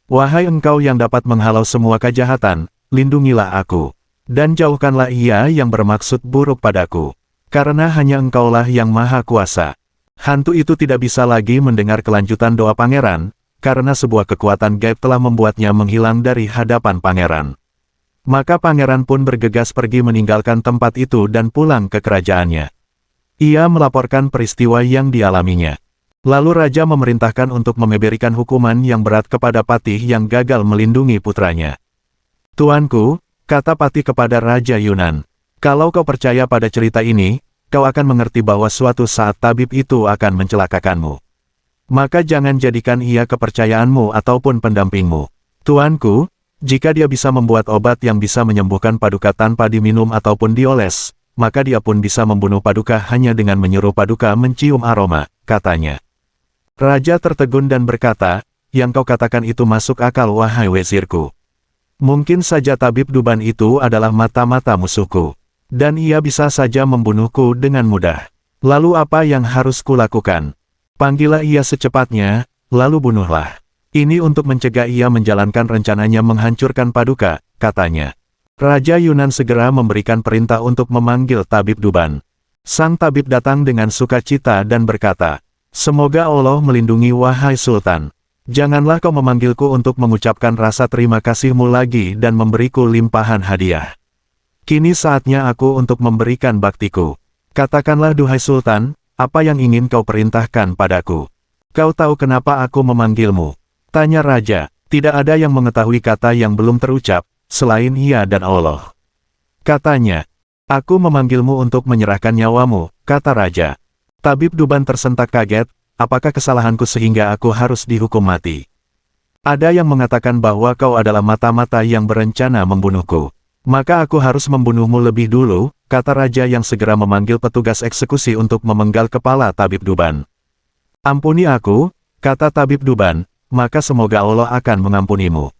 Wahai Engkau yang dapat menghalau semua kejahatan, lindungilah aku. Dan jauhkanlah ia yang bermaksud buruk padaku. Karena hanya Engkaulah yang maha kuasa." Hantu itu tidak bisa lagi mendengar kelanjutan doa pangeran, karena sebuah kekuatan gaib telah membuatnya menghilang dari hadapan pangeran. Maka pangeran pun bergegas pergi meninggalkan tempat itu dan pulang ke kerajaannya. Ia melaporkan peristiwa yang dialaminya. Lalu raja memerintahkan untuk memberikan hukuman yang berat kepada Patih yang gagal melindungi putranya. "Tuanku," kata Patih kepada Raja Yunan, "kalau kau percaya pada cerita ini, kau akan mengerti bahwa suatu saat tabib itu akan mencelakakanmu. Maka jangan jadikan ia kepercayaanmu ataupun pendampingmu. Tuanku, jika dia bisa membuat obat yang bisa menyembuhkan Paduka tanpa diminum ataupun dioles, maka dia pun bisa membunuh Paduka hanya dengan menyuruh Paduka mencium aroma," katanya. Raja tertegun dan berkata, "Yang kau katakan itu masuk akal wahai wezirku. Mungkin saja tabib Duban itu adalah mata-mata musuhku. Dan ia bisa saja membunuhku dengan mudah. Lalu apa yang harus kulakukan? Panggillah ia secepatnya, lalu bunuhlah. Ini untuk mencegah ia menjalankan rencananya menghancurkan Paduka," katanya. Raja Yunan segera memberikan perintah untuk memanggil tabib Duban. Sang tabib datang dengan sukacita dan berkata, "Semoga Allah melindungi wahai Sultan. Janganlah kau memanggilku untuk mengucapkan rasa terima kasihmu lagi dan memberiku limpahan hadiah. Kini saatnya aku untuk memberikan baktiku. Katakanlah duhai Sultan, apa yang ingin kau perintahkan padaku?" "Kau tahu kenapa aku memanggilmu?" tanya raja. "Tidak ada yang mengetahui kata yang belum terucap, selain ia dan Allah," katanya. "Aku memanggilmu untuk menyerahkan nyawamu," kata raja. Tabib Duban tersentak kaget, "Apakah kesalahanku sehingga aku harus dihukum mati? Ada yang mengatakan bahwa kau adalah mata-mata yang berencana membunuhku. Maka aku harus membunuhmu lebih dulu," kata raja yang segera memanggil petugas eksekusi untuk memenggal kepala tabib Duban. "Ampuni aku," kata tabib Duban, "maka semoga Allah akan mengampunimu.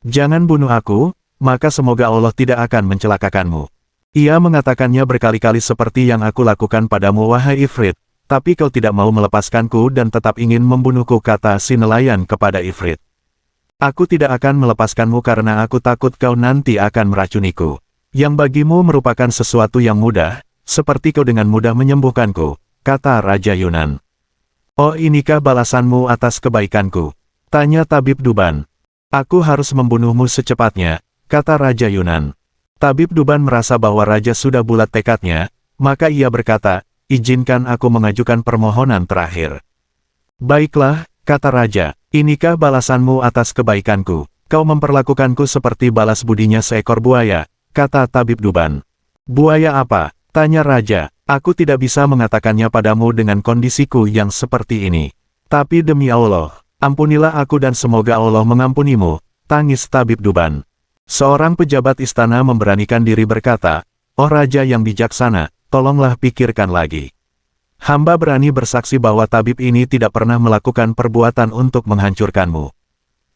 Jangan bunuh aku, maka semoga Allah tidak akan mencelakakanmu. Ia mengatakannya berkali-kali seperti yang aku lakukan padamu wahai Ifrit, tapi kau tidak mau melepaskanku dan tetap ingin membunuhku," kata si nelayan kepada Ifrit. "Aku tidak akan melepaskanmu karena aku takut kau nanti akan meracuniku. Yang bagimu merupakan sesuatu yang mudah, seperti kau dengan mudah menyembuhkanku, kata Raja Yunan. Oh, inikah balasanmu atas kebaikanku? Tanya tabib Duban. Aku harus membunuhmu secepatnya, kata Raja Yunan. Tabib Duban merasa bahwa Raja sudah bulat tekadnya, maka ia berkata, izinkan aku mengajukan permohonan terakhir. Baiklah, kata Raja, inikah balasanmu atas kebaikanku? Kau memperlakukanku seperti balas budinya seekor buaya, kata tabib Duban. Buaya apa? Tanya Raja. Aku tidak bisa mengatakannya padamu dengan kondisiku yang seperti ini. Tapi demi Allah, ampunilah aku dan semoga Allah mengampunimu, tangis tabib Duban. Seorang pejabat istana memberanikan diri berkata, oh Raja yang bijaksana, tolonglah pikirkan lagi. Hamba berani bersaksi bahwa tabib ini tidak pernah melakukan perbuatan untuk menghancurkanmu.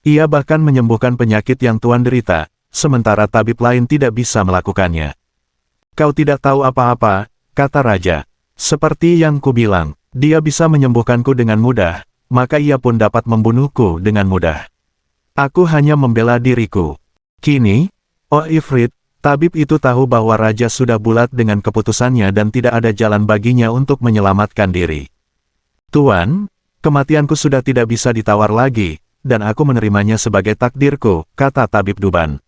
Ia bahkan menyembuhkan penyakit yang Tuan derita, sementara tabib lain tidak bisa melakukannya. Kau tidak tahu apa-apa, kata Raja. Seperti yang kubilang, dia bisa menyembuhkanku dengan mudah, maka ia pun dapat membunuhku dengan mudah. Aku hanya membela diriku. Kini, oh Ifrit, tabib itu tahu bahwa Raja sudah bulat dengan keputusannya dan tidak ada jalan baginya untuk menyelamatkan diri. Tuan, kematianku sudah tidak bisa ditawar lagi, dan aku menerimanya sebagai takdirku, kata tabib Duban.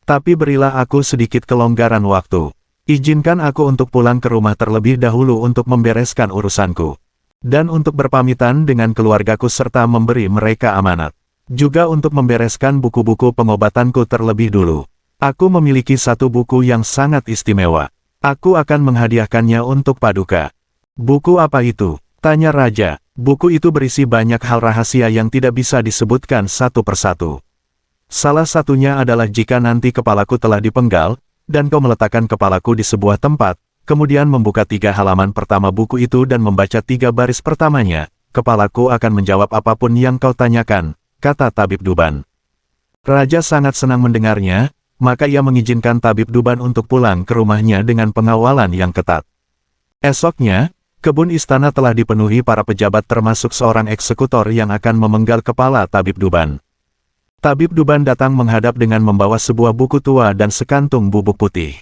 Tapi berilah aku sedikit kelonggaran waktu. Izinkan aku untuk pulang ke rumah terlebih dahulu untuk membereskan urusanku. Dan untuk berpamitan dengan keluargaku serta memberi mereka amanat. Juga untuk membereskan buku-buku pengobatanku terlebih dulu. Aku memiliki satu buku yang sangat istimewa. Aku akan menghadiahkannya untuk Paduka. Buku apa itu? Tanya Raja. Buku itu berisi banyak hal rahasia yang tidak bisa disebutkan satu persatu. Salah satunya adalah jika nanti kepalaku telah dipenggal, dan kau meletakkan kepalaku di sebuah tempat, kemudian membuka 3 halaman pertama buku itu dan membaca 3 baris pertamanya, kepalaku akan menjawab apapun yang kau tanyakan, kata tabib Duban. Raja sangat senang mendengarnya, maka ia mengizinkan tabib Duban untuk pulang ke rumahnya dengan pengawalan yang ketat. Esoknya, kebun istana telah dipenuhi para pejabat termasuk seorang eksekutor yang akan memenggal kepala tabib Duban. Tabib Duban datang menghadap dengan membawa sebuah buku tua dan sekantung bubuk putih.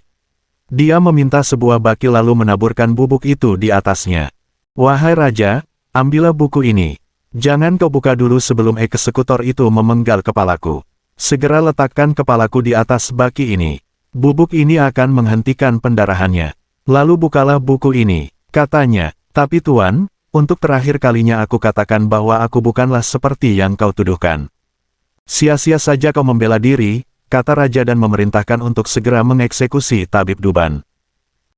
Dia meminta sebuah baki lalu menaburkan bubuk itu di atasnya. Wahai Raja, ambillah buku ini. Jangan kau buka dulu sebelum eksekutor itu memenggal kepalaku. Segera letakkan kepalaku di atas baki ini. Bubuk ini akan menghentikan pendarahannya. Lalu bukalah buku ini. Katanya, tapi Tuan, untuk terakhir kalinya aku katakan bahwa aku bukanlah seperti yang kau tuduhkan. Sia-sia saja kau membela diri, kata Raja dan memerintahkan untuk segera mengeksekusi tabib Duban.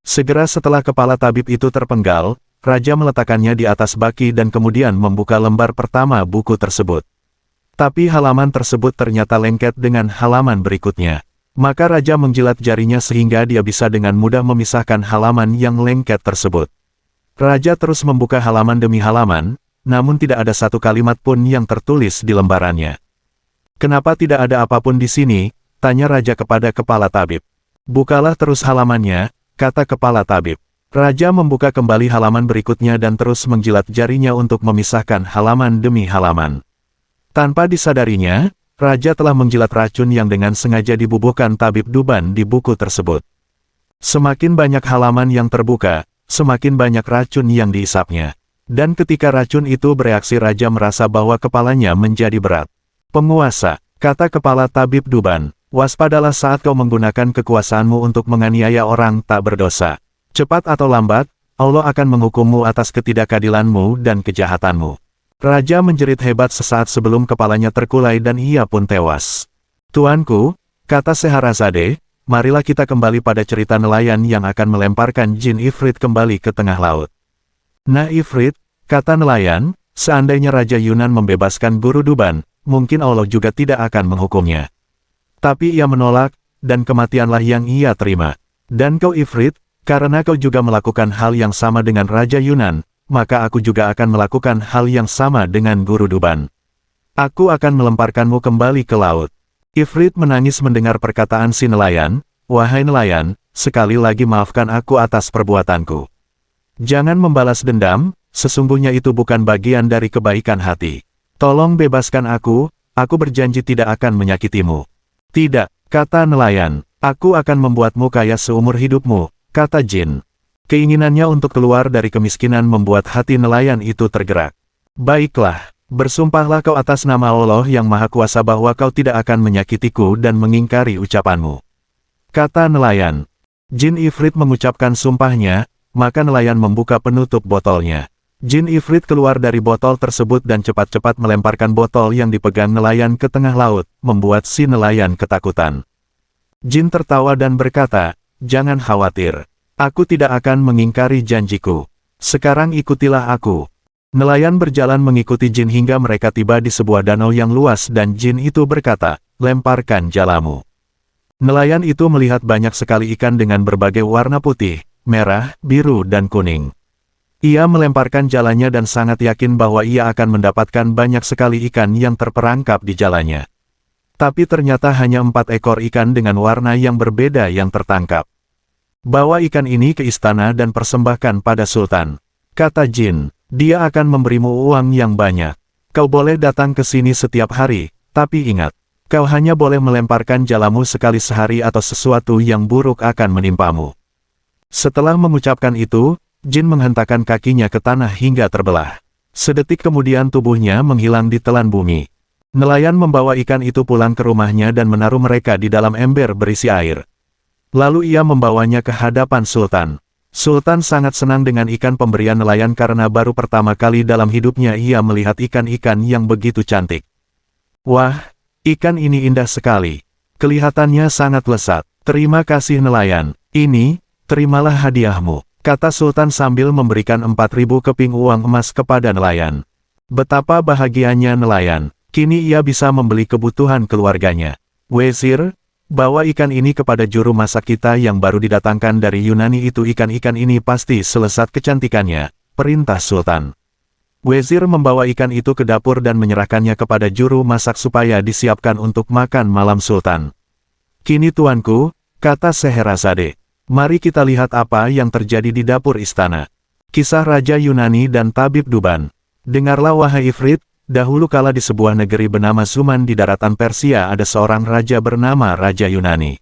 Segera setelah kepala tabib itu terpenggal, Raja meletakkannya di atas baki dan kemudian membuka lembar pertama buku tersebut. Tapi halaman tersebut ternyata lengket dengan halaman berikutnya. Maka Raja menjilat jarinya sehingga dia bisa dengan mudah memisahkan halaman yang lengket tersebut. Raja terus membuka halaman demi halaman, namun tidak ada satu kalimat pun yang tertulis di lembarannya. Kenapa tidak ada apapun di sini? Tanya Raja kepada kepala tabib. Bukalah terus halamannya, kata kepala tabib. Raja membuka kembali halaman berikutnya dan terus menjilat jarinya untuk memisahkan halaman demi halaman. Tanpa disadarinya, Raja telah menjilat racun yang dengan sengaja dibubuhkan tabib Duban di buku tersebut. Semakin banyak halaman yang terbuka, semakin banyak racun yang diisapnya. Dan ketika racun itu bereaksi Raja merasa bahwa kepalanya menjadi berat. Penguasa, kata kepala tabib Duban, waspadalah saat kau menggunakan kekuasaanmu untuk menganiaya orang tak berdosa. Cepat atau lambat, Allah akan menghukummu atas ketidakadilanmu dan kejahatanmu. Raja menjerit hebat sesaat sebelum kepalanya terkulai dan ia pun tewas. Tuanku, kata Scheherazade, marilah kita kembali pada cerita nelayan yang akan melemparkan jin Ifrit kembali ke tengah laut. Nah Ifrit, kata nelayan, seandainya Raja Yunan membebaskan Guru Duban, mungkin Allah juga tidak akan menghukumnya. Tapi ia menolak, dan kematianlah yang ia terima. Dan kau Ifrit, karena kau juga melakukan hal yang sama dengan Raja Yunan, maka aku juga akan melakukan hal yang sama dengan Guru Duban. Aku akan melemparkanmu kembali ke laut. Ifrit menangis mendengar perkataan si nelayan, wahai nelayan, sekali lagi maafkan aku atas perbuatanku. Jangan membalas dendam, sesungguhnya itu bukan bagian dari kebaikan hati. Tolong bebaskan aku berjanji tidak akan menyakitimu. Tidak, kata nelayan, aku akan membuatmu kaya seumur hidupmu, kata jin. Keinginannya untuk keluar dari kemiskinan membuat hati nelayan itu tergerak. Baiklah, bersumpahlah kau atas nama Allah yang Maha Kuasa bahwa kau tidak akan menyakitiku dan mengingkari ucapanmu. Kata nelayan. Jin Ifrit mengucapkan sumpahnya, maka nelayan membuka penutup botolnya. Jin Ifrit keluar dari botol tersebut dan cepat-cepat melemparkan botol yang dipegang nelayan ke tengah laut, membuat si nelayan ketakutan. Jin tertawa dan berkata, "Jangan khawatir. Aku tidak akan mengingkari janjiku. Sekarang ikutilah aku." Nelayan berjalan mengikuti Jin hingga mereka tiba di sebuah danau yang luas dan Jin itu berkata, "Lemparkan jalamu." Nelayan itu melihat banyak sekali ikan dengan berbagai warna putih, merah, biru dan kuning. Ia melemparkan jalannya dan sangat yakin bahwa ia akan mendapatkan banyak sekali ikan yang terperangkap di jalannya. Tapi ternyata hanya 4 ekor ikan dengan warna yang berbeda yang tertangkap. "Bawa ikan ini ke istana dan persembahkan pada Sultan," kata Jin. "Dia akan memberimu uang yang banyak. Kau boleh datang ke sini setiap hari, tapi ingat, kau hanya boleh melemparkan jalamu sekali sehari atau sesuatu yang buruk akan menimpamu." Setelah mengucapkan itu, Jin menghentakkan kakinya ke tanah hingga terbelah. Sedetik kemudian tubuhnya menghilang di telan bumi. Nelayan membawa ikan itu pulang ke rumahnya dan menaruh mereka di dalam ember berisi air. Lalu ia membawanya ke hadapan Sultan. Sultan sangat senang dengan ikan pemberian nelayan karena baru pertama kali dalam hidupnya ia melihat ikan-ikan yang begitu cantik. "Wah, ikan ini indah sekali. Kelihatannya sangat lezat. Terima kasih nelayan. Ini, terimalah hadiahmu," kata Sultan sambil memberikan 4.000 keping uang emas kepada nelayan. Betapa bahagianya nelayan. Kini ia bisa membeli kebutuhan keluarganya. "Wezir, bawa ikan ini kepada juru masak kita yang baru didatangkan dari Yunani itu. Ikan-ikan ini pasti selesat kecantikannya," perintah Sultan. Wezir membawa ikan itu ke dapur dan menyerahkannya kepada juru masak supaya disiapkan untuk makan malam Sultan. "Kini tuanku," kata Scheherazade, "mari kita lihat apa yang terjadi di dapur istana." Kisah Raja Yunani dan Tabib Duban. Dengarlah wahai Ifrit, dahulu kala di sebuah negeri bernama Zuman di daratan Persia ada seorang raja bernama Raja Yunani.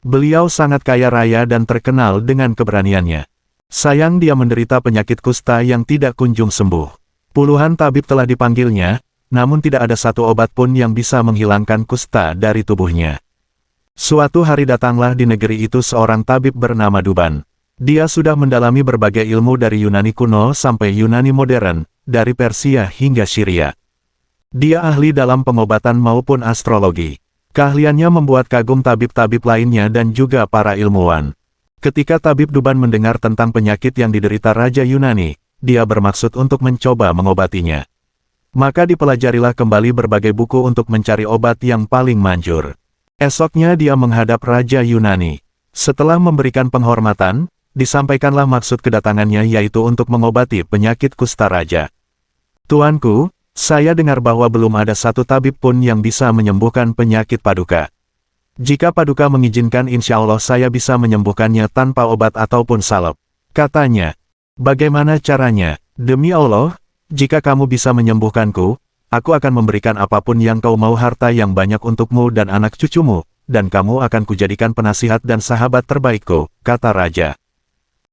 Beliau sangat kaya raya dan terkenal dengan keberaniannya. Sayang dia menderita penyakit kusta yang tidak kunjung sembuh. Puluhan tabib telah dipanggilnya, namun tidak ada satu obat pun yang bisa menghilangkan kusta dari tubuhnya. Suatu hari datanglah di negeri itu seorang tabib bernama Duban. Dia sudah mendalami berbagai ilmu dari Yunani kuno sampai Yunani modern, dari Persia hingga Syria. Dia ahli dalam pengobatan maupun astrologi. Keahliannya membuat kagum tabib-tabib lainnya dan juga para ilmuwan. Ketika Tabib Duban mendengar tentang penyakit yang diderita Raja Yunani, dia bermaksud untuk mencoba mengobatinya. Maka dipelajarilah kembali berbagai buku untuk mencari obat yang paling manjur. Esoknya dia menghadap Raja Yunani. Setelah memberikan penghormatan, disampaikanlah maksud kedatangannya yaitu untuk mengobati penyakit kusta raja. "Tuanku, saya dengar bahwa belum ada satu tabib pun yang bisa menyembuhkan penyakit Paduka. Jika Paduka mengizinkan insya Allah saya bisa menyembuhkannya tanpa obat ataupun salep," katanya. "Bagaimana caranya?" "Demi Allah, jika kamu bisa menyembuhkanku, aku akan memberikan apapun yang kau mau, harta yang banyak untukmu dan anak cucumu, dan kamu akan kujadikan penasihat dan sahabat terbaikku," kata raja.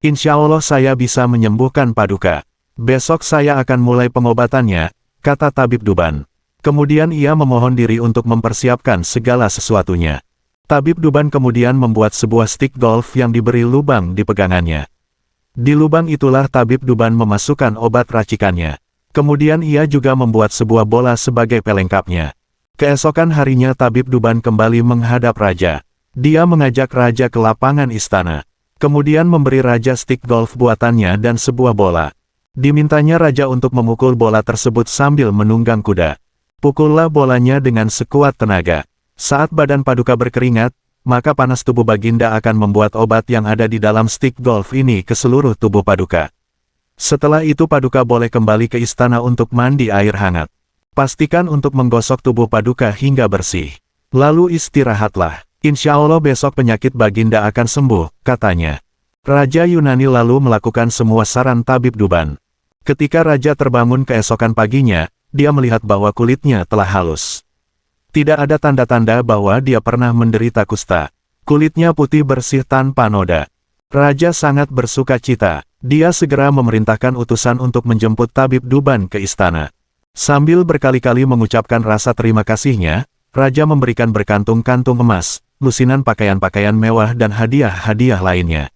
"Insya Allah saya bisa menyembuhkan Paduka. Besok saya akan mulai pengobatannya," kata Tabib Duban. Kemudian ia memohon diri untuk mempersiapkan segala sesuatunya. Tabib Duban kemudian membuat sebuah stik golf yang diberi lubang di pegangannya. Di lubang itulah Tabib Duban memasukkan obat racikannya. Kemudian ia juga membuat sebuah bola sebagai pelengkapnya. Keesokan harinya Tabib Duban kembali menghadap raja. Dia mengajak raja ke lapangan istana. Kemudian memberi raja stik golf buatannya dan sebuah bola. Dimintanya raja untuk memukul bola tersebut sambil menunggang kuda. Pukullah bolanya dengan sekuat tenaga. Saat badan Paduka berkeringat, maka panas tubuh Baginda akan membuat obat yang ada di dalam stik golf ini ke seluruh tubuh Paduka. Setelah itu Paduka boleh kembali ke istana untuk mandi air hangat. Pastikan untuk menggosok tubuh Paduka hingga bersih. Lalu istirahatlah. Insya Allah besok penyakit Baginda akan sembuh, katanya. Raja Yunani lalu melakukan semua saran Tabib Duban. Ketika raja terbangun keesokan paginya, dia melihat bahwa kulitnya telah halus. Tidak ada tanda-tanda bahwa dia pernah menderita kusta. Kulitnya putih bersih tanpa noda. Raja sangat bersuka cita. Dia segera memerintahkan utusan untuk menjemput tabib Duban ke istana. Sambil berkali-kali mengucapkan rasa terima kasihnya, Raja memberikan berkantung-kantung emas, lusinan pakaian-pakaian mewah dan hadiah-hadiah lainnya.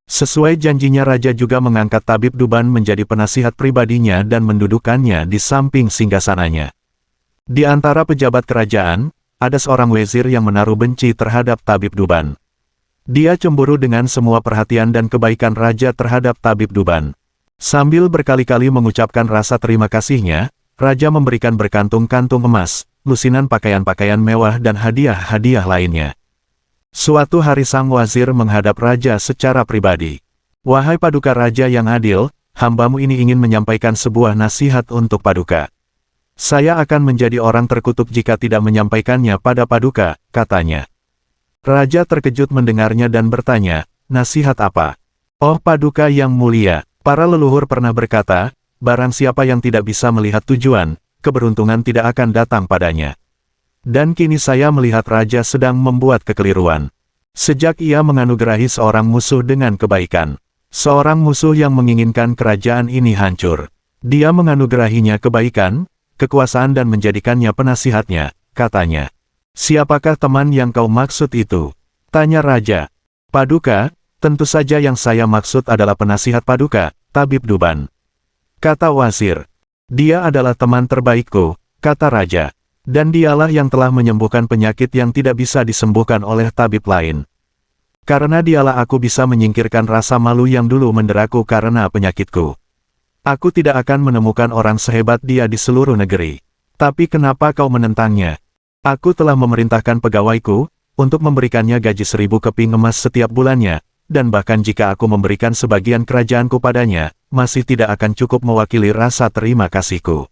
Sesuai janjinya Raja juga mengangkat tabib Duban menjadi penasihat pribadinya dan mendudukannya di samping singgasananya. Di antara pejabat kerajaan, ada seorang wazir yang menaruh benci terhadap tabib Duban. Dia cemburu dengan semua perhatian dan kebaikan Raja terhadap tabib Duban. Sambil berkali-kali mengucapkan rasa terima kasihnya, Raja memberikan berkantung-kantung emas, lusinan pakaian-pakaian mewah dan hadiah-hadiah lainnya. Suatu hari sang wazir menghadap Raja secara pribadi. "Wahai Paduka Raja yang adil, hambamu ini ingin menyampaikan sebuah nasihat untuk Paduka. Saya akan menjadi orang terkutuk jika tidak menyampaikannya pada Paduka," katanya. Raja terkejut mendengarnya dan bertanya, "Nasihat apa?" "Oh Paduka yang mulia, para leluhur pernah berkata, barang siapa yang tidak bisa melihat tujuan, keberuntungan tidak akan datang padanya. Dan kini saya melihat Raja sedang membuat kekeliruan. Sejak ia menganugerahi seorang musuh dengan kebaikan. Seorang musuh yang menginginkan kerajaan ini hancur. Dia menganugerahinya kebaikan, kekuasaan dan menjadikannya penasihatnya," katanya. "Siapakah teman yang kau maksud itu?" tanya Raja. "Paduka, tentu saja yang saya maksud adalah penasihat Paduka, tabib Duban," kata wazir. "Dia adalah teman terbaikku," kata Raja. "Dan dialah yang telah menyembuhkan penyakit yang tidak bisa disembuhkan oleh tabib lain. Karena dialah aku bisa menyingkirkan rasa malu yang dulu menderaku karena penyakitku. Aku tidak akan menemukan orang sehebat dia di seluruh negeri. Tapi kenapa kau menentangnya? Aku telah memerintahkan pegawaiku untuk memberikannya gaji 1000 keping emas setiap bulannya, dan bahkan jika aku memberikan sebagian kerajaanku padanya, masih tidak akan cukup mewakili rasa terima kasihku.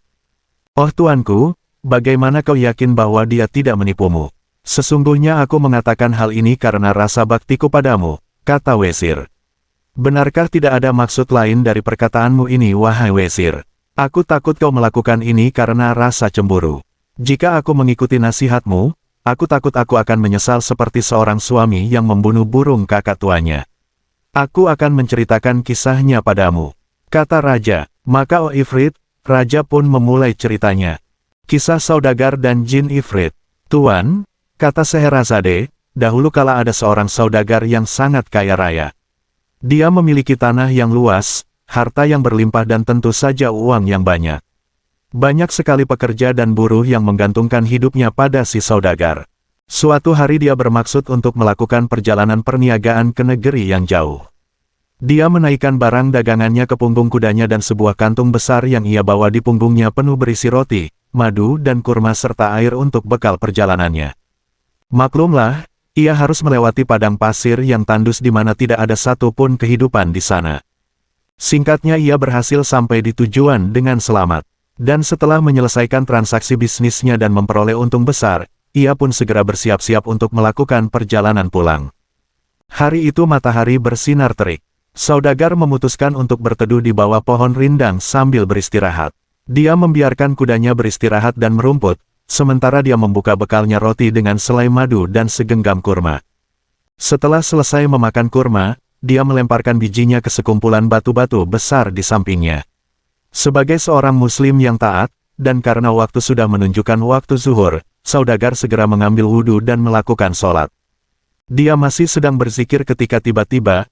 Oh tuanku, bagaimana kau yakin bahwa dia tidak menipumu?" "Sesungguhnya aku mengatakan hal ini karena rasa baktiku padamu," kata wazir. "Benarkah tidak ada maksud lain dari perkataanmu ini wahai wazir? Aku takut kau melakukan ini karena rasa cemburu. Jika aku mengikuti nasihatmu, aku takut aku akan menyesal seperti seorang suami yang membunuh burung kakak tuanya. Aku akan menceritakan kisahnya padamu," kata Raja. Maka Oh Ifrit, Raja pun memulai ceritanya. Kisah saudagar dan jin Ifrit. "Tuan," kata Scheherazade, "dahulu kala ada seorang saudagar yang sangat kaya raya. Dia memiliki tanah yang luas, harta yang berlimpah dan tentu saja uang yang banyak. Banyak sekali pekerja dan buruh yang menggantungkan hidupnya pada si saudagar. Suatu hari dia bermaksud untuk melakukan perjalanan perniagaan ke negeri yang jauh. Dia menaikkan barang dagangannya ke punggung kudanya dan sebuah kantung besar yang ia bawa di punggungnya penuh berisi roti, madu dan kurma serta air untuk bekal perjalanannya. Maklumlah, ia harus melewati padang pasir yang tandus di mana tidak ada satupun kehidupan di sana. Singkatnya ia berhasil sampai di tujuan dengan selamat. Dan setelah menyelesaikan transaksi bisnisnya dan memperoleh untung besar, ia pun segera bersiap-siap untuk melakukan perjalanan pulang. Hari itu matahari bersinar terik. Saudagar memutuskan untuk berteduh di bawah pohon rindang sambil beristirahat. Dia membiarkan kudanya beristirahat dan merumput, sementara dia membuka bekalnya roti dengan selai madu dan segenggam kurma. Setelah selesai memakan kurma, dia melemparkan bijinya ke sekumpulan batu-batu besar di sampingnya. Sebagai seorang muslim yang taat, dan karena waktu sudah menunjukkan waktu zuhur, saudagar segera mengambil wudhu dan melakukan sholat. Dia masih sedang berzikir ketika tiba-tiba,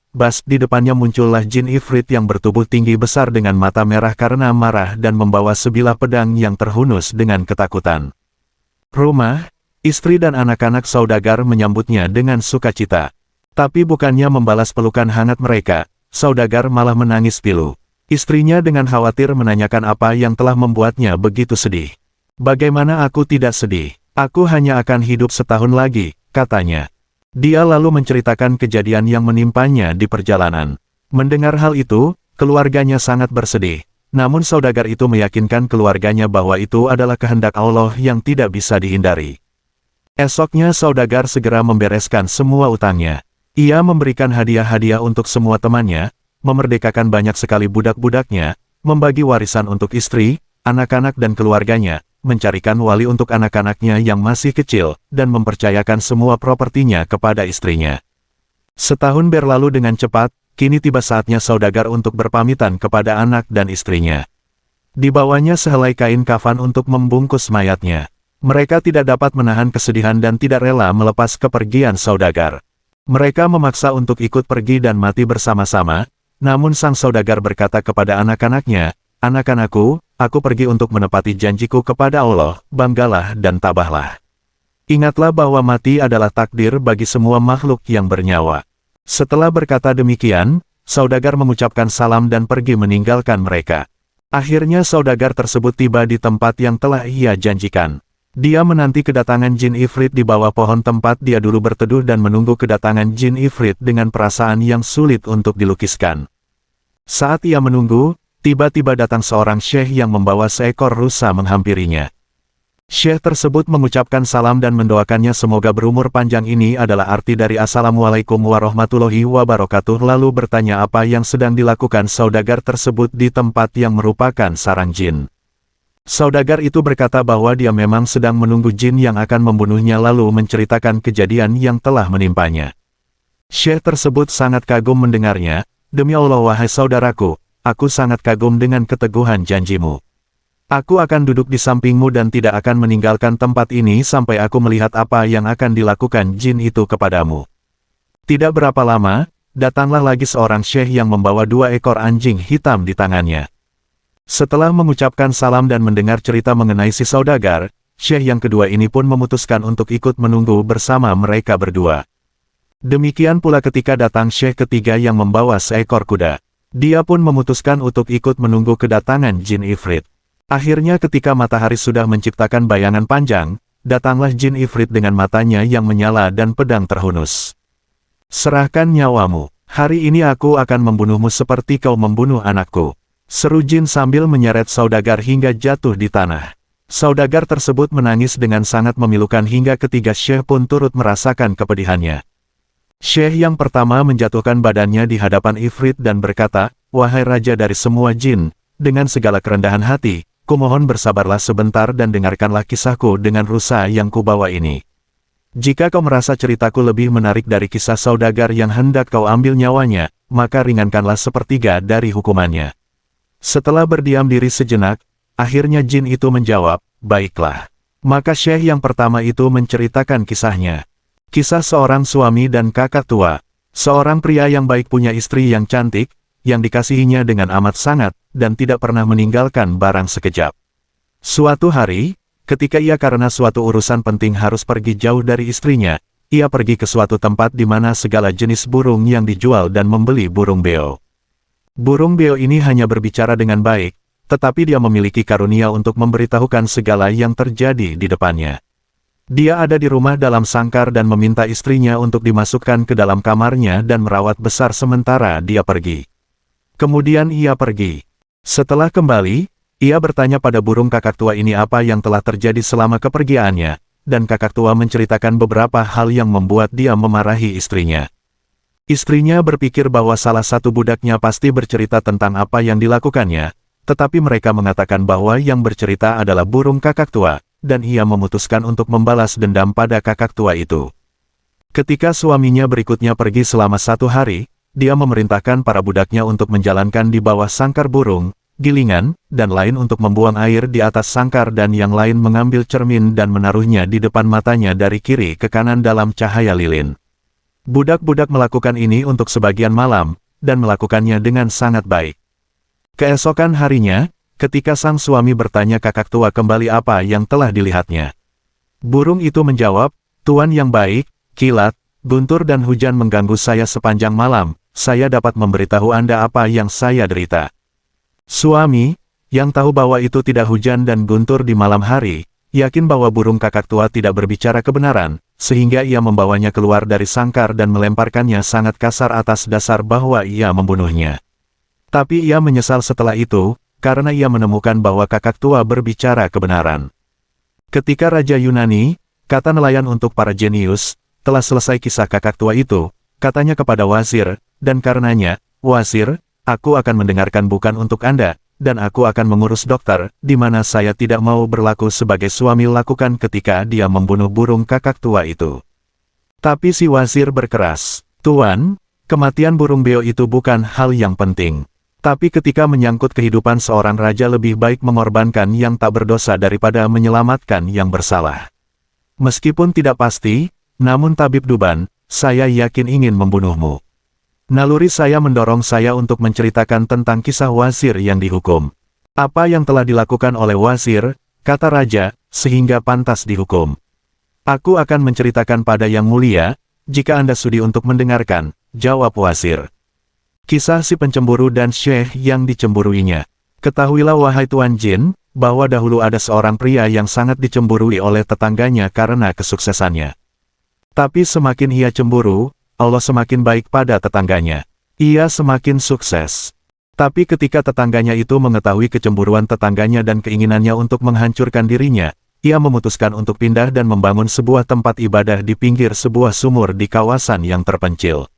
di depannya muncullah jin Ifrit yang bertubuh tinggi besar dengan mata merah karena marah dan membawa sebilah pedang yang terhunus dengan ketakutan. Rumah, istri dan anak-anak saudagar menyambutnya dengan sukacita. Tapi bukannya membalas pelukan hangat mereka, saudagar malah menangis pilu. Istrinya dengan khawatir menanyakan apa yang telah membuatnya begitu sedih. "Bagaimana aku tidak sedih? Aku hanya akan hidup setahun lagi," katanya. Dia lalu menceritakan kejadian yang menimpanya di perjalanan. Mendengar hal itu, keluarganya sangat bersedih. Namun saudagar itu meyakinkan keluarganya bahwa itu adalah kehendak Allah yang tidak bisa dihindari. Esoknya saudagar segera membereskan semua utangnya. Ia memberikan hadiah-hadiah untuk semua temannya, memerdekakan banyak sekali budak-budaknya, membagi warisan untuk istri, anak-anak dan keluarganya, mencarikan wali untuk anak-anaknya yang masih kecil, dan mempercayakan semua propertinya kepada istrinya. Setahun berlalu dengan cepat, kini tiba saatnya saudagar untuk berpamitan kepada anak dan istrinya. Dibawanya sehelai kain kafan untuk membungkus mayatnya. Mereka tidak dapat menahan kesedihan dan tidak rela melepas kepergian saudagar. Mereka memaksa untuk ikut pergi dan mati bersama-sama, namun sang saudagar berkata kepada anak-anaknya, "Anak-anakku, aku pergi untuk menepati janjiku kepada Allah, banggalah dan tabahlah. Ingatlah bahwa mati adalah takdir bagi semua makhluk yang bernyawa." Setelah berkata demikian, saudagar mengucapkan salam dan pergi meninggalkan mereka. Akhirnya saudagar tersebut tiba di tempat yang telah ia janjikan. Dia menanti kedatangan jin Ifrit di bawah pohon tempat dia dulu berteduh dan menunggu kedatangan jin Ifrit dengan perasaan yang sulit untuk dilukiskan. Saat ia menunggu, tiba-tiba datang seorang syekh yang membawa seekor rusa menghampirinya. Syekh tersebut mengucapkan salam dan mendoakannya semoga berumur panjang. Ini adalah arti dari Assalamualaikum warahmatullahi wabarakatuh. Lalu bertanya apa yang sedang dilakukan saudagar tersebut di tempat yang merupakan sarang jin. Saudagar itu berkata bahwa dia memang sedang menunggu jin yang akan membunuhnya lalu menceritakan kejadian yang telah menimpanya. Syekh tersebut sangat kagum mendengarnya, "Demi Allah wahai saudaraku, aku sangat kagum dengan keteguhan janjimu. Aku akan duduk di sampingmu dan tidak akan meninggalkan tempat ini sampai aku melihat apa yang akan dilakukan jin itu kepadamu." Tidak berapa lama, datanglah lagi seorang syekh yang membawa 2 ekor anjing hitam di tangannya. Setelah mengucapkan salam dan mendengar cerita mengenai si saudagar, syekh yang kedua ini pun memutuskan untuk ikut menunggu bersama mereka berdua. Demikian pula ketika datang syekh ketiga yang membawa seekor kuda. Dia pun memutuskan untuk ikut menunggu kedatangan jin Ifrit. Akhirnya ketika matahari sudah menciptakan bayangan panjang, datanglah jin Ifrit dengan matanya yang menyala dan pedang terhunus. "Serahkan nyawamu, hari ini aku akan membunuhmu seperti kau membunuh anakku," seru jin sambil menyeret saudagar hingga jatuh di tanah. Saudagar tersebut menangis dengan sangat memilukan hingga ketiga syekh pun turut merasakan kepedihannya. Syekh yang pertama menjatuhkan badannya di hadapan Ifrit dan berkata, "Wahai raja dari semua jin, dengan segala kerendahan hati, kumohon bersabarlah sebentar dan dengarkanlah kisahku dengan rusa yang kubawa ini. Jika kau merasa ceritaku lebih menarik dari kisah saudagar yang hendak kau ambil nyawanya, maka ringankanlah sepertiga dari hukumannya." Setelah berdiam diri sejenak, akhirnya jin itu menjawab, "Baiklah." Maka syekh yang pertama itu menceritakan kisahnya. Kisah seorang suami dan kakak tua. Seorang pria yang baik punya istri yang cantik, yang dikasihinya dengan amat sangat, dan tidak pernah meninggalkan barang sekejap. Suatu hari, ketika ia karena suatu urusan penting harus pergi jauh dari istrinya, ia pergi ke suatu tempat di mana segala jenis burung yang dijual dan membeli burung beo. Burung beo ini hanya berbicara dengan baik, tetapi dia memiliki karunia untuk memberitahukan segala yang terjadi di depannya. Dia ada di rumah dalam sangkar dan meminta istrinya untuk dimasukkan ke dalam kamarnya dan merawat besar sementara dia pergi. Kemudian ia pergi. Setelah kembali, ia bertanya pada burung kakak tua ini apa yang telah terjadi selama kepergiannya, dan kakak tua menceritakan beberapa hal yang membuat dia memarahi istrinya. Istrinya berpikir bahwa salah satu budaknya pasti bercerita tentang apa yang dilakukannya, tetapi mereka mengatakan bahwa yang bercerita adalah burung kakak tua, dan ia memutuskan untuk membalas dendam pada kakak tua itu. Ketika suaminya berikutnya pergi selama 1 hari, dia memerintahkan para budaknya untuk menjalankan di bawah sangkar burung, gilingan, dan lain untuk membuang air di atas sangkar dan yang lain mengambil cermin dan menaruhnya di depan matanya dari kiri ke kanan dalam cahaya lilin. Budak-budak melakukan ini untuk sebagian malam, dan melakukannya dengan sangat baik. Keesokan harinya, ketika sang suami bertanya kakak tua kembali apa yang telah dilihatnya. Burung itu menjawab, "Tuan yang baik, kilat, guntur dan hujan mengganggu saya sepanjang malam, saya dapat memberitahu Anda apa yang saya derita." Suami, yang tahu bahwa itu tidak hujan dan guntur di malam hari, yakin bahwa burung kakak tua tidak berbicara kebenaran, sehingga ia membawanya keluar dari sangkar dan melemparkannya sangat kasar atas dasar bahwa ia membunuhnya. Tapi ia menyesal setelah itu, karena ia menemukan bahwa kakak tua berbicara kebenaran. Ketika Raja Yunani, kata nelayan untuk para jenius, telah selesai kisah kakak tua itu, katanya kepada wazir, dan karenanya, "Wazir, aku akan mendengarkan bukan untuk Anda, dan aku akan mengurus dokter, di mana saya tidak mau berlaku sebagai suami lakukan ketika dia membunuh burung kakak tua itu." Tapi si wazir berkeras, Tuan, kematian burung beo itu bukan hal yang penting. Tapi ketika menyangkut kehidupan seorang raja lebih baik mengorbankan yang tak berdosa daripada menyelamatkan yang bersalah. Meskipun tidak pasti, namun Tabib Duban, saya yakin ingin membunuhmu. Naluri saya mendorong saya untuk menceritakan tentang kisah wazir yang dihukum. Apa yang telah dilakukan oleh wazir, kata raja, sehingga pantas dihukum. Aku akan menceritakan pada yang mulia, jika Anda sudi untuk mendengarkan, jawab wazir. Kisah si pencemburu dan syekh yang dicemburuinya. Ketahuilah wahai Tuan Jin, bahwa dahulu ada seorang pria yang sangat dicemburui oleh tetangganya karena kesuksesannya. Tapi semakin ia cemburu, Allah semakin baik pada tetangganya. Ia semakin sukses. Tapi ketika tetangganya itu mengetahui kecemburuan tetangganya dan keinginannya untuk menghancurkan dirinya, ia memutuskan untuk pindah dan membangun sebuah tempat ibadah di pinggir sebuah sumur di kawasan yang terpencil.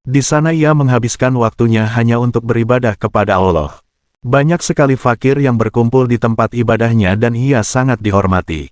Di sana ia menghabiskan waktunya hanya untuk beribadah kepada Allah. Banyak sekali fakir yang berkumpul di tempat ibadahnya dan ia sangat dihormati.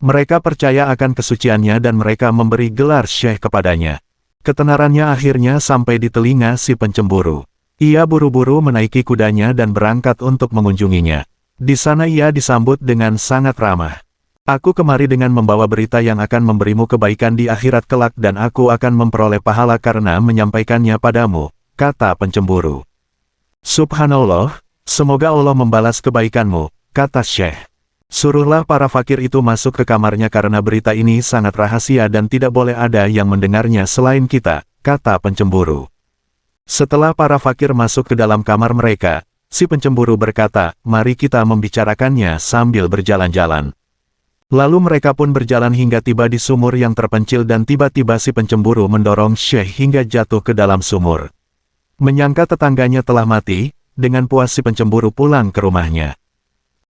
Mereka percaya akan kesuciannya dan mereka memberi gelar syekh kepadanya. Ketenarannya akhirnya sampai di telinga si pencemburu. Ia buru-buru menaiki kudanya dan berangkat untuk mengunjunginya. Di sana ia disambut dengan sangat ramah. Aku kemari dengan membawa berita yang akan memberimu kebaikan di akhirat kelak dan aku akan memperoleh pahala karena menyampaikannya padamu, kata pencemburu. Subhanallah, semoga Allah membalas kebaikanmu, kata syekh. Suruhlah para fakir itu masuk ke kamarnya karena berita ini sangat rahasia dan tidak boleh ada yang mendengarnya selain kita, kata pencemburu. Setelah para fakir masuk ke dalam kamar mereka, si pencemburu berkata, mari kita membicarakannya sambil berjalan-jalan. Lalu mereka pun berjalan hingga tiba di sumur yang terpencil dan tiba-tiba si pencemburu mendorong syekh hingga jatuh ke dalam sumur. Menyangka tetangganya telah mati, dengan puas si pencemburu pulang ke rumahnya.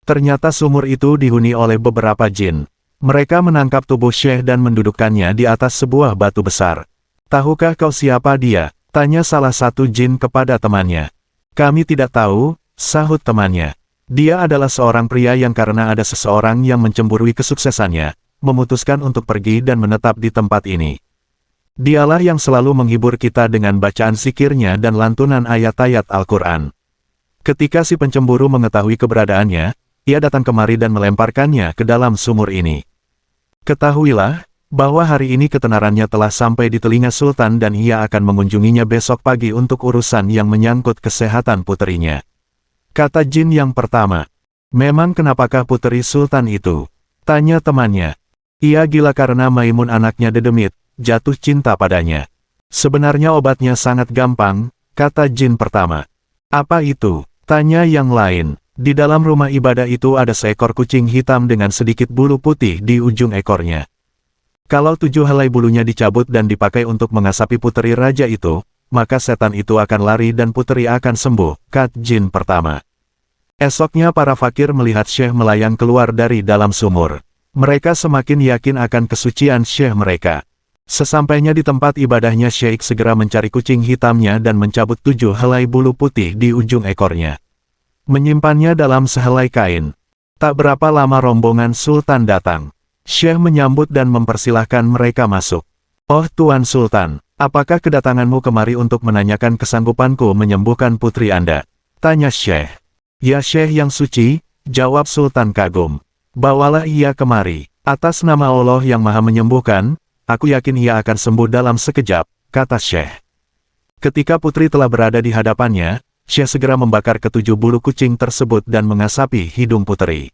Ternyata sumur itu dihuni oleh beberapa jin. Mereka menangkap tubuh syekh dan mendudukkannya di atas sebuah batu besar. Tahukah kau siapa dia? Tanya salah satu jin kepada temannya. Kami tidak tahu, sahut temannya. Dia adalah seorang pria yang karena ada seseorang yang mencemburui kesuksesannya, memutuskan untuk pergi dan menetap di tempat ini. Dialah yang selalu menghibur kita dengan bacaan zikirnya dan lantunan ayat-ayat Al-Quran. Ketika si pencemburu mengetahui keberadaannya, ia datang kemari dan melemparkannya ke dalam sumur ini. Ketahuilah, bahwa hari ini ketenarannya telah sampai di telinga Sultan dan ia akan mengunjunginya besok pagi untuk urusan yang menyangkut kesehatan puterinya. Kata jin yang pertama. Memang kenapakah puteri Sultan itu? Tanya temannya. Ia gila karena Maimun anaknya dedemit, jatuh cinta padanya. Sebenarnya obatnya sangat gampang, kata jin pertama. Apa itu? Tanya yang lain. Di dalam rumah ibadah itu ada seekor kucing hitam dengan sedikit bulu putih di ujung ekornya. Kalau 7 helai bulunya dicabut dan dipakai untuk mengasapi puteri raja itu, maka setan itu akan lari dan puteri akan sembuh, kata jin pertama. Esoknya para fakir melihat syekh melayang keluar dari dalam sumur. Mereka semakin yakin akan kesucian syekh mereka. Sesampainya di tempat ibadahnya syekh segera mencari kucing hitamnya dan mencabut 7 helai bulu putih di ujung ekornya. Menyimpannya dalam sehelai kain. Tak berapa lama rombongan Sultan datang. Syekh menyambut dan mempersilahkan mereka masuk. Oh Tuan Sultan, apakah kedatanganmu kemari untuk menanyakan kesanggupanku menyembuhkan putri Anda? Tanya Syekh. Ya Syekh yang suci, jawab Sultan kagum. Bawalah ia kemari. Atas nama Allah yang maha menyembuhkan, aku yakin ia akan sembuh dalam sekejap, kata Syekh. Ketika putri telah berada di hadapannya, Syekh segera membakar ke-7 bulu kucing tersebut dan mengasapi hidung putri.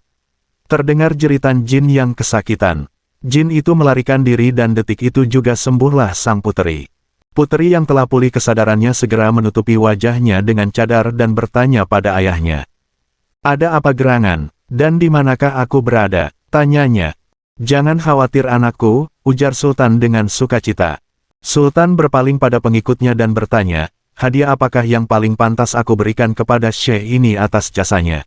Terdengar jeritan jin yang kesakitan. Jin itu melarikan diri dan detik itu juga sembuhlah sang puteri. Puteri yang telah pulih kesadarannya segera menutupi wajahnya dengan cadar dan bertanya pada ayahnya. Ada apa gerangan, dan di manakah aku berada? Tanyanya. Jangan khawatir anakku, ujar Sultan dengan sukacita. Sultan berpaling pada pengikutnya dan bertanya, hadiah apakah yang paling pantas aku berikan kepada Syekh ini atas jasanya?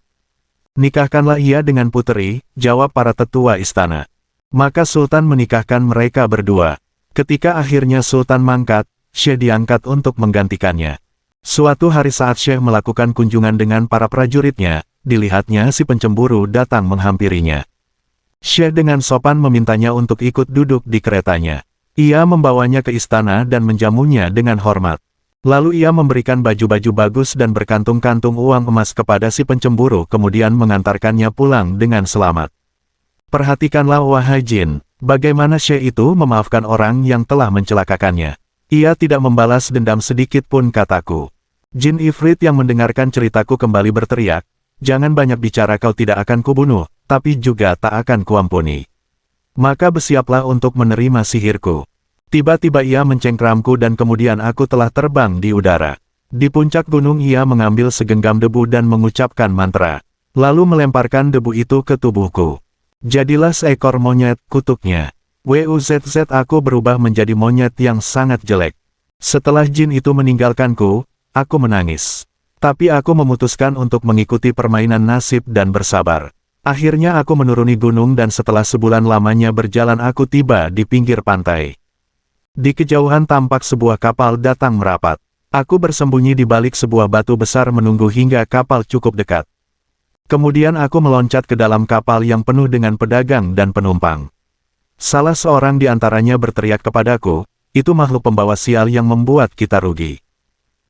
Nikahkanlah ia dengan puteri, jawab para tetua istana. Maka Sultan menikahkan mereka berdua. Ketika akhirnya Sultan mangkat, Syekh diangkat untuk menggantikannya. Suatu hari saat Syekh melakukan kunjungan dengan para prajuritnya, dilihatnya si pencemburu datang menghampirinya. Syekh dengan sopan memintanya untuk ikut duduk di keretanya. Ia membawanya ke istana dan menjamunya dengan hormat. Lalu ia memberikan baju-baju bagus dan berkantung-kantung uang emas kepada si pencemburu kemudian mengantarkannya pulang dengan selamat. Perhatikanlah wahai jin, bagaimana Syekh itu memaafkan orang yang telah mencelakakannya. Ia tidak membalas dendam sedikit pun kataku. Jin Ifrit yang mendengarkan ceritaku kembali berteriak, jangan banyak bicara kau tidak akan kubunuh, tapi juga tak akan kuampuni. Maka bersiaplah untuk menerima sihirku. Tiba-tiba ia mencengkramku dan kemudian aku telah terbang di udara. Di puncak gunung ia mengambil segenggam debu dan mengucapkan mantra. Lalu melemparkan debu itu ke tubuhku. Jadilah seekor monyet, kutuknya. WUZZ aku berubah menjadi monyet yang sangat jelek. Setelah jin itu meninggalkanku, aku menangis. Tapi aku memutuskan untuk mengikuti permainan nasib dan bersabar. Akhirnya aku menuruni gunung dan setelah sebulan lamanya berjalan aku tiba di pinggir pantai. Di kejauhan tampak sebuah kapal datang merapat. Aku bersembunyi di balik sebuah batu besar menunggu hingga kapal cukup dekat. Kemudian aku meloncat ke dalam kapal yang penuh dengan pedagang dan penumpang. Salah seorang di antaranya berteriak kepadaku, itu makhluk pembawa sial yang membuat kita rugi.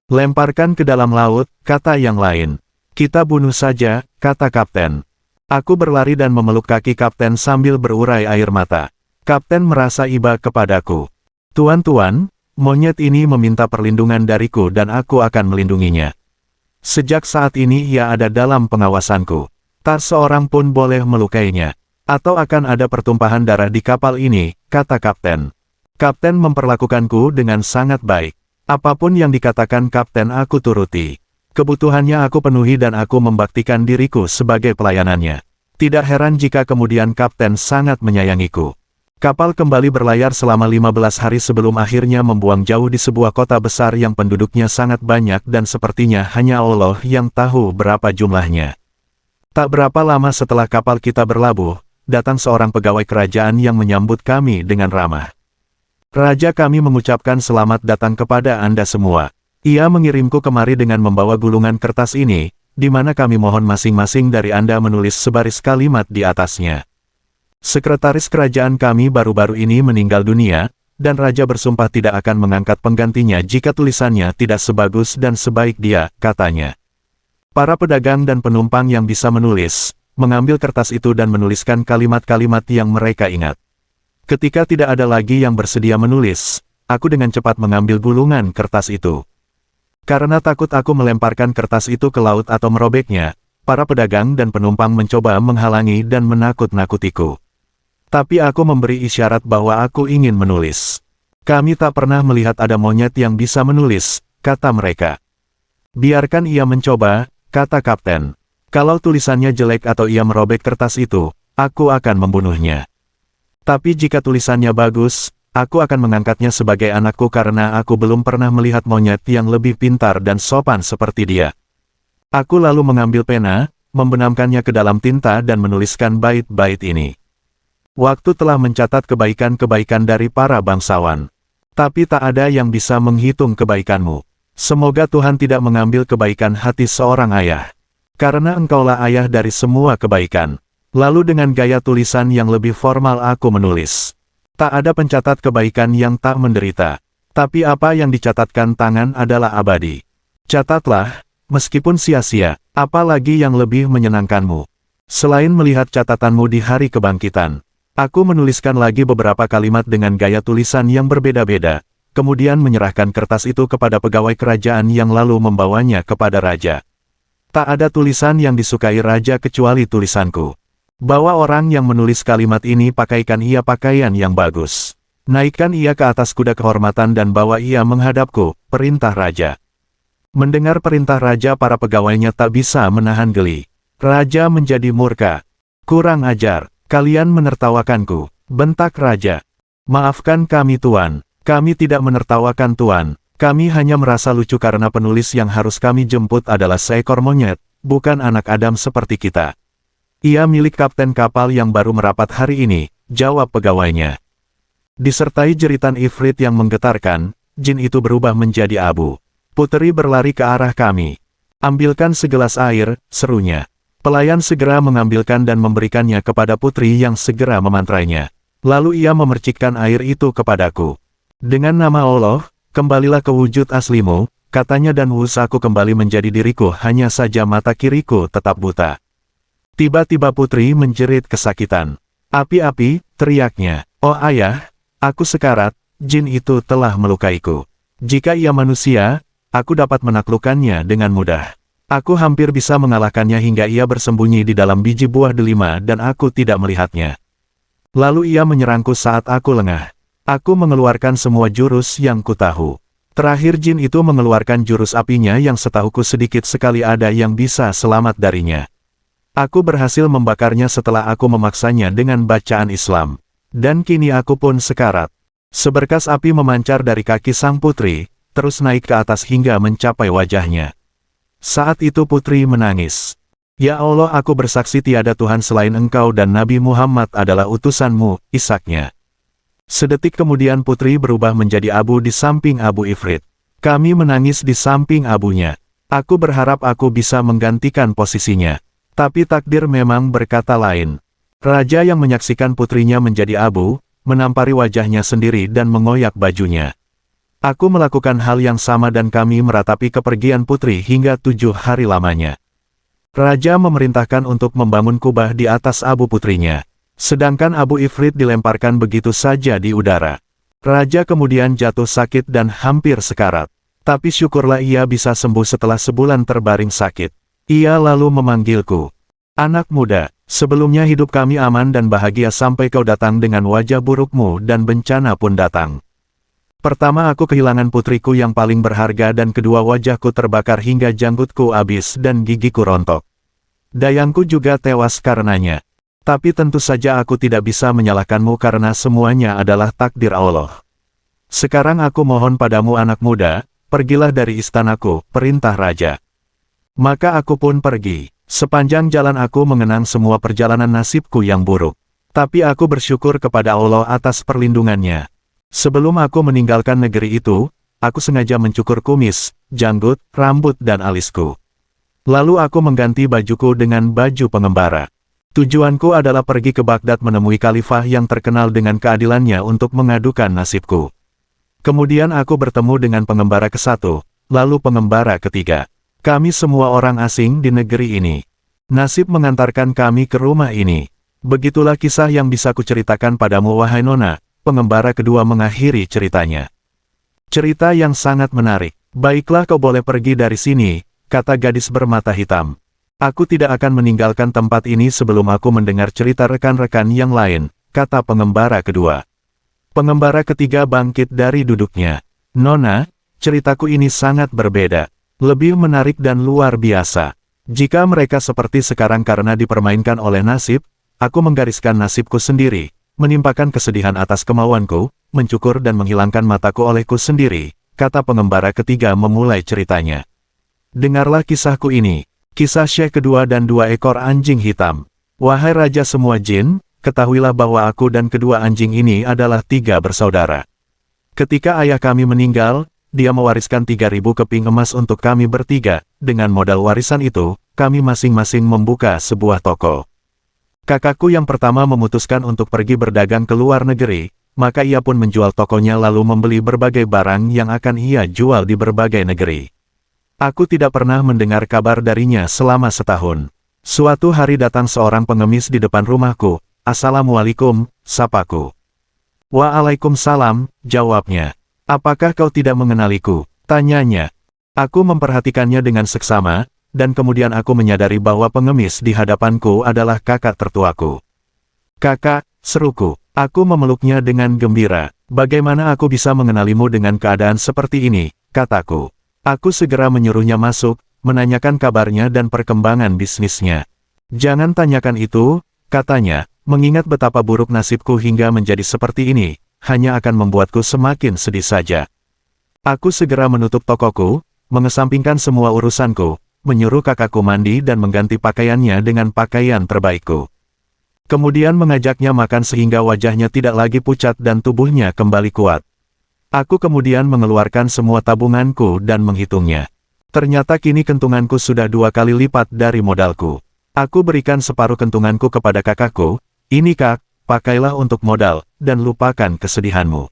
Lemparkan ke dalam laut, kata yang lain. Kita bunuh saja, kata kapten. Aku berlari dan memeluk kaki kapten sambil berurai air mata. Kapten merasa iba kepadaku. Tuan-tuan, monyet ini meminta perlindungan dariku dan aku akan melindunginya. Sejak saat ini ia ada dalam pengawasanku. Tak seorang pun boleh melukainya. Atau akan ada pertumpahan darah di kapal ini, kata kapten. Kapten memperlakukanku dengan sangat baik. Apapun yang dikatakan kapten aku turuti. Kebutuhannya aku penuhi dan aku membaktikan diriku sebagai pelayanannya. Tidak heran jika kemudian kapten sangat menyayangiku. Kapal kembali berlayar selama 15 hari sebelum akhirnya membuang jauh di sebuah kota besar yang penduduknya sangat banyak dan sepertinya hanya Allah yang tahu berapa jumlahnya. Tak berapa lama setelah kapal kita berlabuh, datang seorang pegawai kerajaan yang menyambut kami dengan ramah. Raja kami mengucapkan selamat datang kepada Anda semua. Ia mengirimku kemari dengan membawa gulungan kertas ini, di mana kami mohon masing-masing dari Anda menulis sebaris kalimat di atasnya. Sekretaris kerajaan kami baru-baru ini meninggal dunia, dan Raja bersumpah tidak akan mengangkat penggantinya jika tulisannya tidak sebagus dan sebaik dia, katanya. Para pedagang dan penumpang yang bisa menulis, mengambil kertas itu dan menuliskan kalimat-kalimat yang mereka ingat. Ketika tidak ada lagi yang bersedia menulis, aku dengan cepat mengambil gulungan kertas itu. Karena takut aku melemparkan kertas itu ke laut atau merobeknya, para pedagang dan penumpang mencoba menghalangi dan menakut-nakutiku. Tapi aku memberi isyarat bahwa aku ingin menulis. Kami tak pernah melihat ada monyet yang bisa menulis, kata mereka. Biarkan ia mencoba, kata kapten. Kalau tulisannya jelek atau ia merobek kertas itu, aku akan membunuhnya. Tapi jika tulisannya bagus, aku akan mengangkatnya sebagai anakku karena aku belum pernah melihat monyet yang lebih pintar dan sopan seperti dia. Aku lalu mengambil pena, membenamkannya ke dalam tinta dan menuliskan bait-bait ini. Waktu telah mencatat kebaikan-kebaikan dari para bangsawan. Tapi tak ada yang bisa menghitung kebaikanmu. Semoga Tuhan tidak mengambil kebaikan hati seorang ayah. Karena engkaulah ayah dari semua kebaikan. Lalu dengan gaya tulisan yang lebih formal aku menulis. Tak ada pencatat kebaikan yang tak menderita. Tapi apa yang dicatatkan tangan adalah abadi. Catatlah, meskipun sia-sia, apalagi yang lebih menyenangkanmu. Selain melihat catatanmu di hari kebangkitan. Aku menuliskan lagi beberapa kalimat dengan gaya tulisan yang berbeda-beda, kemudian menyerahkan kertas itu kepada pegawai kerajaan yang lalu membawanya kepada raja. Tak ada tulisan yang disukai raja kecuali tulisanku. Bawa orang yang menulis kalimat ini pakaikan ia pakaian yang bagus. Naikkan ia ke atas kuda kehormatan dan bawa ia menghadapku, perintah raja. Mendengar perintah raja para pegawainya tak bisa menahan geli. Raja menjadi murka. Kurang ajar. Kalian menertawakanku, bentak raja. Maafkan kami tuan, kami tidak menertawakan tuan. Kami hanya merasa lucu karena penulis yang harus kami jemput adalah seekor monyet, bukan anak Adam seperti kita. Ia milik kapten kapal yang baru merapat hari ini, jawab pegawainya. Disertai jeritan ifrit yang menggetarkan, jin itu berubah menjadi abu. Puteri berlari ke arah kami. Ambilkan segelas air, serunya. Pelayan segera mengambilkan dan memberikannya kepada putri yang segera memantrainya. Lalu ia memercikkan air itu kepadaku. Dengan nama Allah, kembalilah ke wujud aslimu, katanya dan wus aku kembali menjadi diriku, hanya saja mata kiriku tetap buta. Tiba-tiba putri menjerit kesakitan. Api-api, teriaknya. Oh ayah, aku sekarat, jin itu telah melukaiku. Jika ia manusia, aku dapat menaklukkannya dengan mudah. Aku hampir bisa mengalahkannya hingga ia bersembunyi di dalam biji buah delima dan aku tidak melihatnya. Lalu ia menyerangku saat aku lengah. Aku mengeluarkan semua jurus yang kutahu. Terakhir jin itu mengeluarkan jurus apinya yang setahuku sedikit sekali ada yang bisa selamat darinya. Aku berhasil membakarnya setelah aku memaksanya dengan bacaan Islam. Dan kini aku pun sekarat. Seberkas api memancar dari kaki sang putri, terus naik ke atas hingga mencapai wajahnya. Saat itu putri menangis. Ya Allah, aku bersaksi tiada Tuhan selain Engkau dan Nabi Muhammad adalah utusanmu, isaknya. Sedetik kemudian putri berubah menjadi abu di samping Abu Ifrit. Kami menangis di samping abunya. Aku berharap aku bisa menggantikan posisinya. Tapi takdir memang berkata lain. Raja yang menyaksikan putrinya menjadi abu, menampari wajahnya sendiri dan mengoyak bajunya. Aku melakukan hal yang sama dan kami meratapi kepergian putri hingga 7 hari lamanya. Raja memerintahkan untuk membangun kubah di atas abu putrinya. Sedangkan Abu Ifrit dilemparkan begitu saja di udara. Raja kemudian jatuh sakit dan hampir sekarat. Tapi syukurlah ia bisa sembuh setelah sebulan terbaring sakit. Ia lalu memanggilku. Anak muda, sebelumnya hidup kami aman dan bahagia sampai kau datang dengan wajah burukmu dan bencana pun datang. Pertama aku kehilangan putriku yang paling berharga dan kedua wajahku terbakar hingga janggutku habis dan gigiku rontok. Dayangku juga tewas karenanya. Tapi tentu saja aku tidak bisa menyalahkanmu karena semuanya adalah takdir Allah. Sekarang aku mohon padamu anak muda, pergilah dari istanaku, perintah raja. Maka aku pun pergi. Sepanjang jalan aku mengenang semua perjalanan nasibku yang buruk. Tapi aku bersyukur kepada Allah atas perlindungannya. Sebelum aku meninggalkan negeri itu, aku sengaja mencukur kumis, janggut, rambut dan alisku. Lalu aku mengganti bajuku dengan baju pengembara. Tujuanku adalah pergi ke Baghdad menemui khalifah yang terkenal dengan keadilannya untuk mengadukan nasibku. Kemudian aku bertemu dengan pengembara ke-1, lalu pengembara ketiga. Kami semua orang asing di negeri ini. Nasib mengantarkan kami ke rumah ini. Begitulah kisah yang bisa kuceritakan padamu wahai Nona. Pengembara kedua mengakhiri ceritanya. Cerita yang sangat menarik. Baiklah kau boleh pergi dari sini, kata gadis bermata hitam. Aku tidak akan meninggalkan tempat ini sebelum aku mendengar cerita rekan-rekan yang lain, kata pengembara kedua. Pengembara ketiga bangkit dari duduknya. Nona, ceritaku ini sangat berbeda. Lebih menarik dan luar biasa. Jika mereka seperti sekarang karena dipermainkan oleh nasib, aku menggariskan nasibku sendiri, menimpakan kesedihan atas kemauanku, mencukur dan menghilangkan mataku olehku sendiri, kata pengembara ketiga memulai ceritanya. Dengarlah kisahku ini, kisah Syekh kedua dan 2 ekor anjing hitam. Wahai raja semua jin, ketahuilah bahwa aku dan kedua anjing ini adalah 3 bersaudara. Ketika ayah kami meninggal, dia mewariskan 3.000 keping emas untuk kami bertiga. Dengan modal warisan itu, kami masing-masing membuka sebuah toko. Kakakku yang pertama memutuskan untuk pergi berdagang ke luar negeri, maka ia pun menjual tokonya lalu membeli berbagai barang yang akan ia jual di berbagai negeri. Aku tidak pernah mendengar kabar darinya selama setahun. Suatu hari datang seorang pengemis di depan rumahku. Assalamualaikum, sapaku. Waalaikumsalam, jawabnya. Apakah kau tidak mengenaliku? Tanyanya. Aku memperhatikannya dengan seksama, dan kemudian aku menyadari bahwa pengemis di hadapanku adalah kakak tertuaku. Kakak, seruku. Aku memeluknya dengan gembira. Bagaimana aku bisa mengenalimu dengan keadaan seperti ini, kataku. Aku segera menyuruhnya masuk, menanyakan kabarnya dan perkembangan bisnisnya. Jangan tanyakan itu, katanya, mengingat betapa buruk nasibku hingga menjadi seperti ini. Hanya akan membuatku semakin sedih saja. Aku segera menutup tokoku, mengesampingkan semua urusanku, menyuruh kakakku mandi dan mengganti pakaiannya dengan pakaian terbaikku. Kemudian mengajaknya makan sehingga wajahnya tidak lagi pucat dan tubuhnya kembali kuat. Aku kemudian mengeluarkan semua tabunganku dan menghitungnya. Ternyata kini kentunganku sudah 2 kali lipat dari modalku. Aku berikan separuh kentunganku kepada kakakku. Ini kak, pakailah untuk modal, dan lupakan kesedihanmu.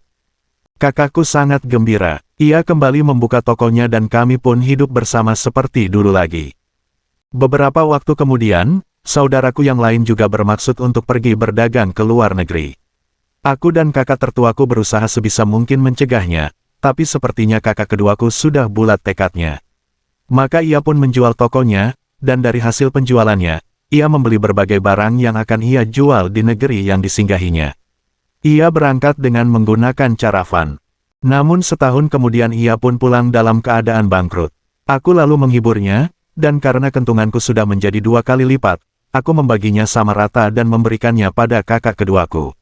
Kakakku sangat gembira. Ia kembali membuka tokonya dan kami pun hidup bersama seperti dulu lagi. Beberapa waktu kemudian, saudaraku yang lain juga bermaksud untuk pergi berdagang ke luar negeri. Aku dan kakak tertuaku berusaha sebisa mungkin mencegahnya, tapi sepertinya kakak keduaku sudah bulat tekadnya. Maka ia pun menjual tokonya, dan dari hasil penjualannya, ia membeli berbagai barang yang akan ia jual di negeri yang disinggahinya. Ia berangkat dengan menggunakan cara van. Namun setahun kemudian ia pun pulang dalam keadaan bangkrut. Aku lalu menghiburnya, dan karena kentunganku sudah menjadi 2 kali lipat, aku membaginya sama rata dan memberikannya pada kakak keduaku.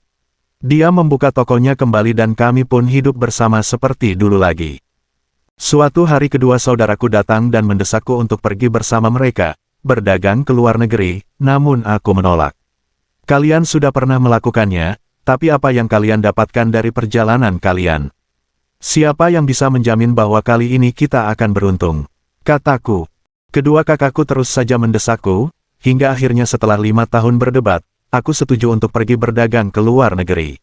Dia membuka tokonya kembali dan kami pun hidup bersama seperti dulu lagi. Suatu hari kedua saudaraku datang dan mendesakku untuk pergi bersama mereka, berdagang ke luar negeri, namun aku menolak. Kalian sudah pernah melakukannya, tapi apa yang kalian dapatkan dari perjalanan kalian? Siapa yang bisa menjamin bahwa kali ini kita akan beruntung? Kataku. Kedua kakakku terus saja mendesakku, hingga akhirnya setelah 5 tahun berdebat, aku setuju untuk pergi berdagang ke luar negeri.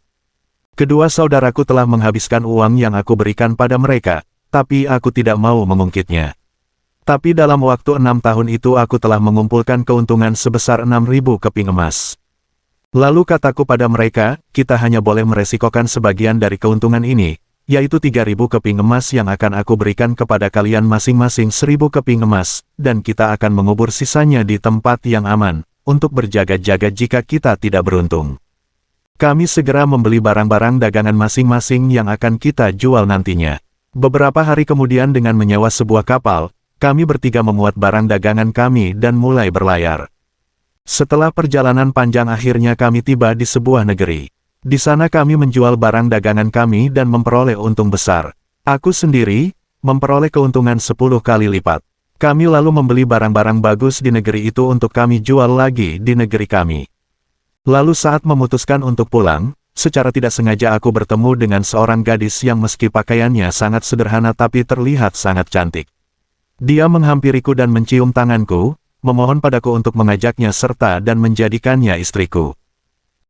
Kedua saudaraku telah menghabiskan uang yang aku berikan pada mereka, tapi aku tidak mau mengungkitnya. Tapi dalam waktu 6 tahun itu aku telah mengumpulkan keuntungan sebesar 6.000 keping emas. Lalu kataku pada mereka, kita hanya boleh meresikokan sebagian dari keuntungan ini, yaitu 3.000 keping emas yang akan aku berikan kepada kalian masing-masing 1.000 keping emas, dan kita akan mengubur sisanya di tempat yang aman, untuk berjaga-jaga jika kita tidak beruntung. Kami segera membeli barang-barang dagangan masing-masing yang akan kita jual nantinya. Beberapa hari kemudian dengan menyewa sebuah kapal, kami bertiga memuat barang dagangan kami dan mulai berlayar. Setelah perjalanan panjang akhirnya kami tiba di sebuah negeri. Di sana kami menjual barang dagangan kami dan memperoleh untung besar. Aku sendiri, memperoleh keuntungan 10 kali lipat. Kami lalu membeli barang-barang bagus di negeri itu untuk kami jual lagi di negeri kami. Lalu saat memutuskan untuk pulang, secara tidak sengaja aku bertemu dengan seorang gadis yang meski pakaiannya sangat sederhana tapi terlihat sangat cantik. Dia menghampiriku dan mencium tanganku, memohon padaku untuk mengajaknya serta dan menjadikannya istriku.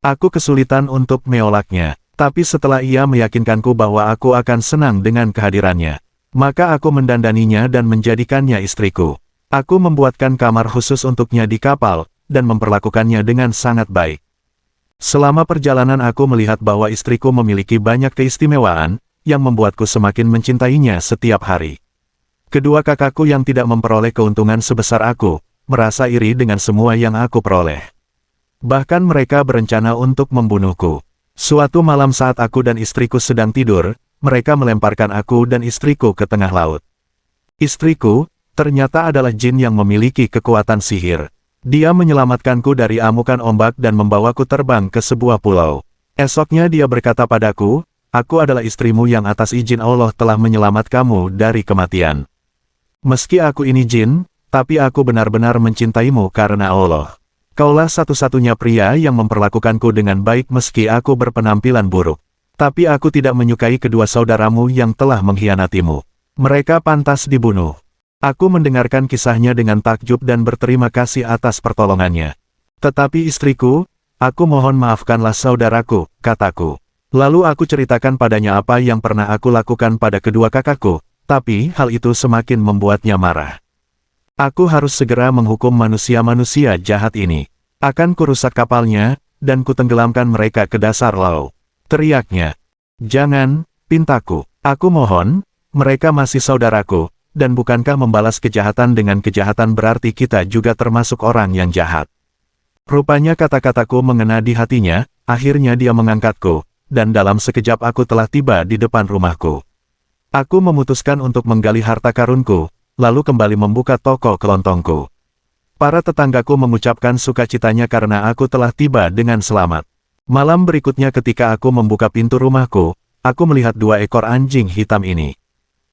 Aku kesulitan untuk menolaknya, tapi setelah ia meyakinkanku bahwa aku akan senang dengan kehadirannya, maka aku mendandaninya dan menjadikannya istriku. Aku membuatkan kamar khusus untuknya di kapal, dan memperlakukannya dengan sangat baik. Selama perjalanan aku melihat bahwa istriku memiliki banyak keistimewaan, yang membuatku semakin mencintainya setiap hari. Kedua kakakku yang tidak memperoleh keuntungan sebesar aku, merasa iri dengan semua yang aku peroleh. Bahkan mereka berencana untuk membunuhku. Suatu malam saat aku dan istriku sedang tidur, mereka melemparkan aku dan istriku ke tengah laut. Istriku, ternyata adalah jin yang memiliki kekuatan sihir. Dia menyelamatkanku dari amukan ombak dan membawaku terbang ke sebuah pulau. Esoknya dia berkata padaku, aku adalah istrimu yang atas izin Allah telah menyelamat kamu dari kematian. Meski aku ini jin, tapi aku benar-benar mencintaimu karena Allah. Kaulah satu-satunya pria yang memperlakukanku dengan baik meski aku berpenampilan buruk. Tapi aku tidak menyukai kedua saudaramu yang telah mengkhianatimu. Mereka pantas dibunuh. Aku mendengarkan kisahnya dengan takjub dan berterima kasih atas pertolongannya. Tetapi istriku, aku mohon maafkanlah saudaraku, kataku. Lalu aku ceritakan padanya apa yang pernah aku lakukan pada kedua kakakku, tapi hal itu semakin membuatnya marah. Aku harus segera menghukum manusia-manusia jahat ini. Akan kurusak kapalnya, dan kutenggelamkan mereka ke dasar laut. Teriaknya. Jangan, pintaku. Aku mohon, mereka masih saudaraku. Dan bukankah membalas kejahatan dengan kejahatan berarti kita juga termasuk orang yang jahat? Rupanya kata-kataku mengena di hatinya, akhirnya dia mengangkatku, dan dalam sekejap aku telah tiba di depan rumahku. Aku memutuskan untuk menggali harta karunku, lalu kembali membuka toko kelontongku. Para tetanggaku mengucapkan sukacitanya karena aku telah tiba dengan selamat. Malam berikutnya ketika aku membuka pintu rumahku, aku melihat 2 ekor anjing hitam ini.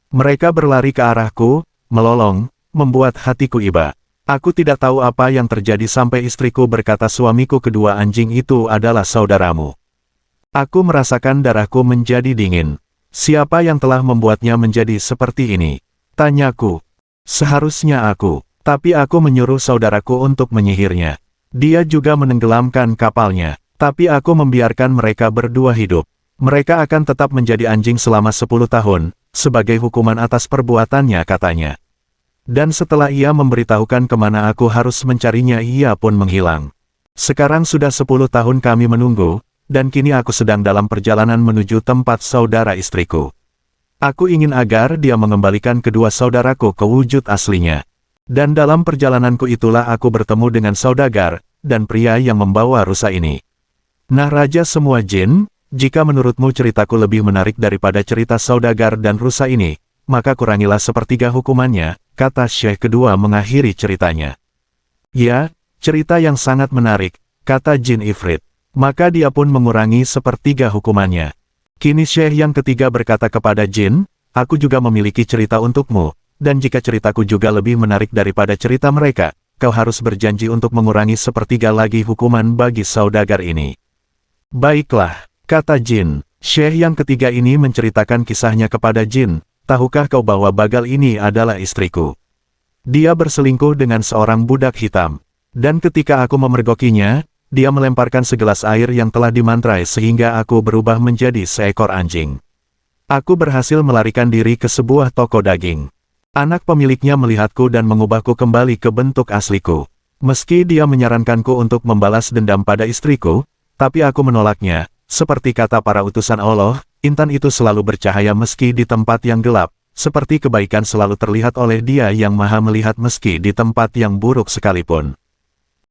Mereka berlari ke arahku, melolong, membuat hatiku iba. Aku tidak tahu apa yang terjadi sampai istriku berkata suamiku kedua anjing itu adalah saudaramu. Aku merasakan darahku menjadi dingin. Siapa yang telah membuatnya menjadi seperti ini? Tanyaku. Seharusnya aku, tapi aku menyuruh saudaraku untuk menyihirnya. Dia juga menenggelamkan kapalnya. Tapi aku membiarkan mereka berdua hidup. Mereka akan tetap menjadi anjing selama 10 tahun, sebagai hukuman atas perbuatannya katanya. Dan setelah ia memberitahukan kemana aku harus mencarinya ia pun menghilang. Sekarang sudah 10 tahun kami menunggu, dan kini aku sedang dalam perjalanan menuju tempat saudara istriku. Aku ingin agar dia mengembalikan kedua saudaraku ke wujud aslinya. Dan dalam perjalananku itulah aku bertemu dengan saudagar, dan pria yang membawa rusa ini. Nah Raja semua jin, jika menurutmu ceritaku lebih menarik daripada cerita saudagar dan rusa ini, maka kurangilah sepertiga hukumannya, kata Syekh kedua mengakhiri ceritanya. Ya, cerita yang sangat menarik, kata Jin Ifrit. Maka dia pun mengurangi sepertiga hukumannya. Kini Syekh yang ketiga berkata kepada Jin, aku juga memiliki cerita untukmu, dan jika ceritaku juga lebih menarik daripada cerita mereka, kau harus berjanji untuk mengurangi sepertiga lagi hukuman bagi saudagar ini. Baiklah, kata Jin. Syekh yang ketiga ini menceritakan kisahnya kepada Jin, tahukah kau bahwa Bagal ini adalah istriku? Dia berselingkuh dengan seorang budak hitam. Dan ketika aku memergokinya, dia melemparkan segelas air yang telah dimantrai sehingga aku berubah menjadi seekor anjing. Aku berhasil melarikan diri ke sebuah toko daging. Anak pemiliknya melihatku dan mengubahku kembali ke bentuk asliku. Meski dia menyarankanku untuk membalas dendam pada istriku, tapi aku menolaknya. Seperti kata para utusan Allah, intan itu selalu bercahaya meski di tempat yang gelap, seperti kebaikan selalu terlihat oleh Dia yang Maha Melihat meski di tempat yang buruk sekalipun.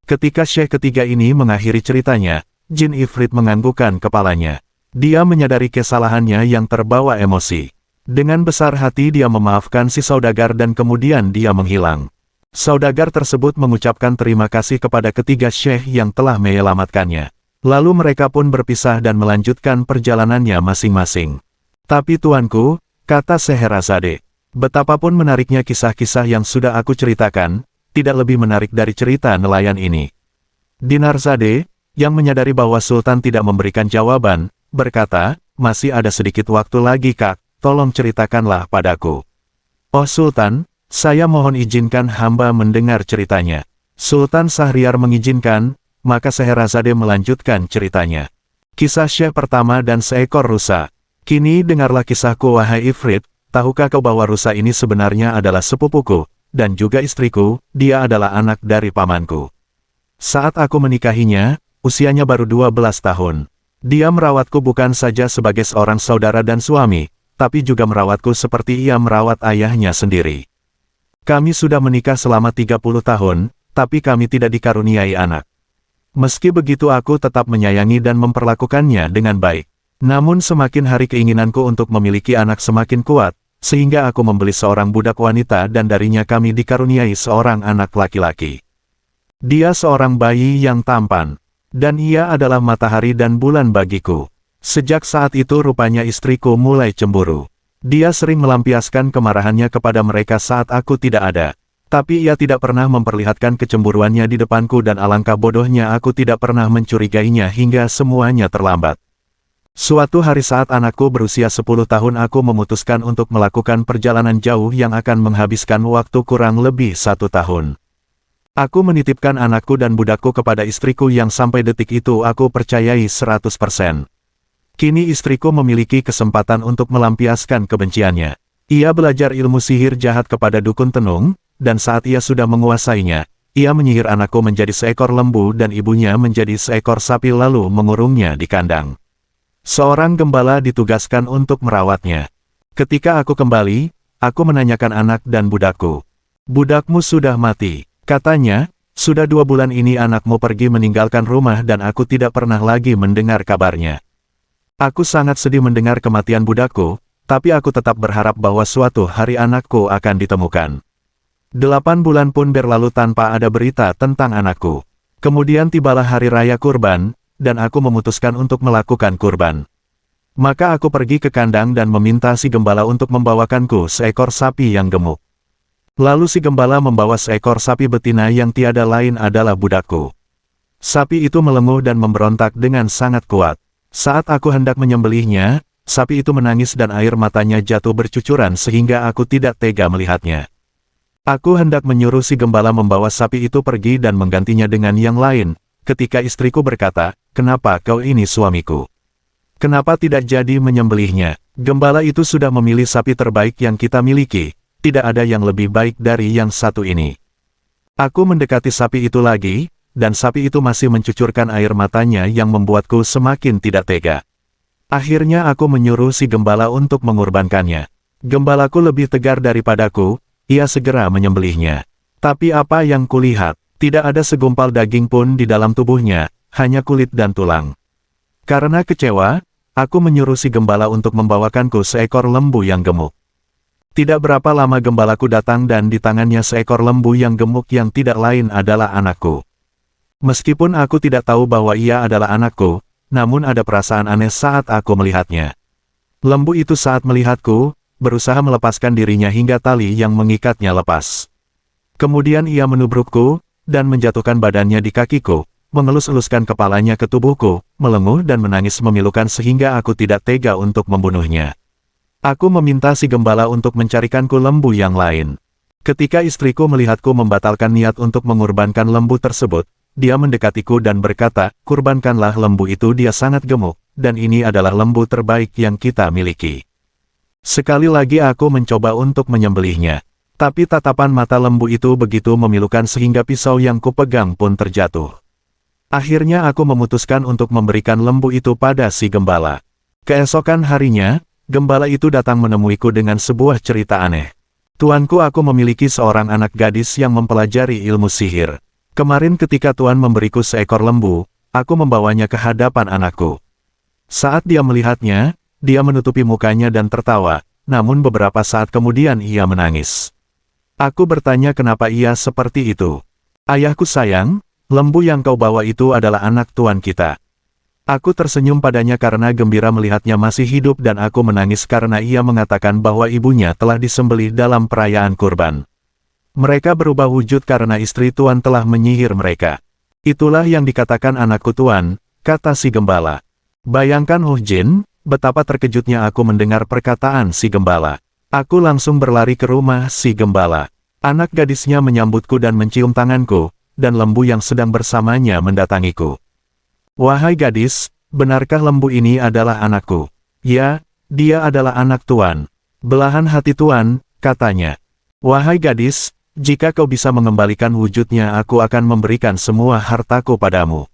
Ketika Syekh ketiga ini mengakhiri ceritanya, Jin Ifrit menganggukkan kepalanya. Dia menyadari kesalahannya yang terbawa emosi. Dengan besar hati dia memaafkan si saudagar dan kemudian dia menghilang. Saudagar tersebut mengucapkan terima kasih kepada ketiga Syekh yang telah menyelamatkannya. Lalu mereka pun berpisah dan melanjutkan perjalanannya masing-masing. Tapi tuanku, kata Scheherazade, betapapun menariknya kisah-kisah yang sudah aku ceritakan, tidak lebih menarik dari cerita nelayan ini. Dinarzade, yang menyadari bahwa Sultan tidak memberikan jawaban, berkata, masih ada sedikit waktu lagi Kak, tolong ceritakanlah padaku. Oh Sultan, saya mohon izinkan hamba mendengar ceritanya. Sultan Syahriar mengizinkan, maka Scheherazade melanjutkan ceritanya. Kisah Syekh pertama dan seekor rusa. Kini dengarlah kisahku wahai Ifrit, tahukah kau bahwa rusa ini sebenarnya adalah sepupuku, dan juga istriku, dia adalah anak dari pamanku. Saat aku menikahinya, usianya baru 12 tahun. Dia merawatku bukan saja sebagai seorang saudara dan suami, tapi juga merawatku seperti ia merawat ayahnya sendiri. Kami sudah menikah selama 30 tahun, tapi kami tidak dikaruniai anak. Meski begitu aku tetap menyayangi dan memperlakukannya dengan baik. Namun semakin hari keinginanku untuk memiliki anak semakin kuat, sehingga aku membeli seorang budak wanita dan darinya kami dikaruniai seorang anak laki-laki. Dia seorang bayi yang tampan, dan ia adalah matahari dan bulan bagiku. Sejak saat itu rupanya istriku mulai cemburu. Dia sering melampiaskan kemarahannya kepada mereka saat aku tidak ada. Tapi ia tidak pernah memperlihatkan kecemburuannya di depanku dan alangkah bodohnya aku tidak pernah mencurigainya hingga semuanya terlambat. Suatu hari saat anakku berusia 10 tahun aku memutuskan untuk melakukan perjalanan jauh yang akan menghabiskan waktu kurang lebih 1 tahun. Aku menitipkan anakku dan budakku kepada istriku yang sampai detik itu aku percayai 100%. Kini istriku memiliki kesempatan untuk melampiaskan kebenciannya. Ia belajar ilmu sihir jahat kepada dukun tenung, dan saat ia sudah menguasainya, ia menyihir anakku menjadi seekor lembu dan ibunya menjadi seekor sapi lalu mengurungnya di kandang. Seorang gembala ditugaskan untuk merawatnya. Ketika aku kembali, aku menanyakan anak dan budakku. Budakmu sudah mati, katanya, sudah 2 bulan ini anakmu pergi meninggalkan rumah dan aku tidak pernah lagi mendengar kabarnya. Aku sangat sedih mendengar kematian budakku, tapi aku tetap berharap bahwa suatu hari anakku akan ditemukan. 8 bulan pun berlalu tanpa ada berita tentang anakku. Kemudian tibalah hari raya kurban, dan aku memutuskan untuk melakukan kurban. Maka aku pergi ke kandang dan meminta si gembala untuk membawakanku seekor sapi yang gemuk. Lalu si gembala membawa seekor sapi betina yang tiada lain adalah budakku. Sapi itu melenguh dan memberontak dengan sangat kuat. Saat aku hendak menyembelihnya, sapi itu menangis dan air matanya jatuh bercucuran sehingga aku tidak tega melihatnya. Aku hendak menyuruh si gembala membawa sapi itu pergi dan menggantinya dengan yang lain, ketika istriku berkata, "Kenapa kau ini suamiku? Kenapa tidak jadi menyembelihnya? Gembala itu sudah memilih sapi terbaik yang kita miliki, tidak ada yang lebih baik dari yang satu ini." Aku mendekati sapi itu lagi, dan sapi itu masih mencucurkan air matanya yang membuatku semakin tidak tega. Akhirnya aku menyuruh si gembala untuk mengorbankannya. Gembalaku lebih tegar daripadaku, ia segera menyembelihnya. Tapi apa yang kulihat, tidak ada segumpal daging pun di dalam tubuhnya, hanya kulit dan tulang. Karena kecewa, aku menyuruh si gembala untuk membawakanku seekor lembu yang gemuk. Tidak berapa lama gembalaku datang dan di tangannya seekor lembu yang gemuk yang tidak lain adalah anakku. Meskipun aku tidak tahu bahwa ia adalah anakku, namun ada perasaan aneh saat aku melihatnya. Lembu itu saat melihatku, berusaha melepaskan dirinya hingga tali yang mengikatnya lepas. Kemudian ia menubrukku, dan menjatuhkan badannya di kakiku, mengelus-eluskan kepalanya ke tubuhku, melenguh dan menangis memilukan sehingga aku tidak tega untuk membunuhnya. Aku meminta si gembala untuk mencarikanku lembu yang lain. Ketika istriku melihatku membatalkan niat untuk mengorbankan lembu tersebut, dia mendekatiku dan berkata, "Kurbankanlah lembu itu, dia sangat gemuk, dan ini adalah lembu terbaik yang kita miliki." Sekali lagi aku mencoba untuk menyembelihnya. Tapi tatapan mata lembu itu begitu memilukan sehingga pisau yang kupegang pun terjatuh. Akhirnya aku memutuskan untuk memberikan lembu itu pada si gembala. Keesokan harinya, gembala itu datang menemuiku dengan sebuah cerita aneh. "Tuanku, aku memiliki seorang anak gadis yang mempelajari ilmu sihir. Kemarin ketika Tuan memberiku seekor lembu, aku membawanya ke hadapan anakku. Saat dia melihatnya, dia menutupi mukanya dan tertawa, namun beberapa saat kemudian ia menangis. Aku bertanya kenapa ia seperti itu. 'Ayahku sayang, lembu yang kau bawa itu adalah anak tuan kita.' Aku tersenyum padanya karena gembira melihatnya masih hidup dan aku menangis karena ia mengatakan bahwa ibunya telah disembelih dalam perayaan kurban. Mereka berubah wujud karena istri tuan telah menyihir mereka. Itulah yang dikatakan anakku tuan, kata si gembala. Bayangkan Jin, betapa terkejutnya aku mendengar perkataan si gembala. Aku langsung berlari ke rumah si gembala. Anak gadisnya menyambutku dan mencium tanganku, dan lembu yang sedang bersamanya mendatangiku. "Wahai gadis, benarkah lembu ini adalah anakku?" "Ya, dia adalah anak tuan." "Belahan hati tuan," katanya. "Wahai gadis, jika kau bisa mengembalikan wujudnya, aku akan memberikan semua hartaku padamu."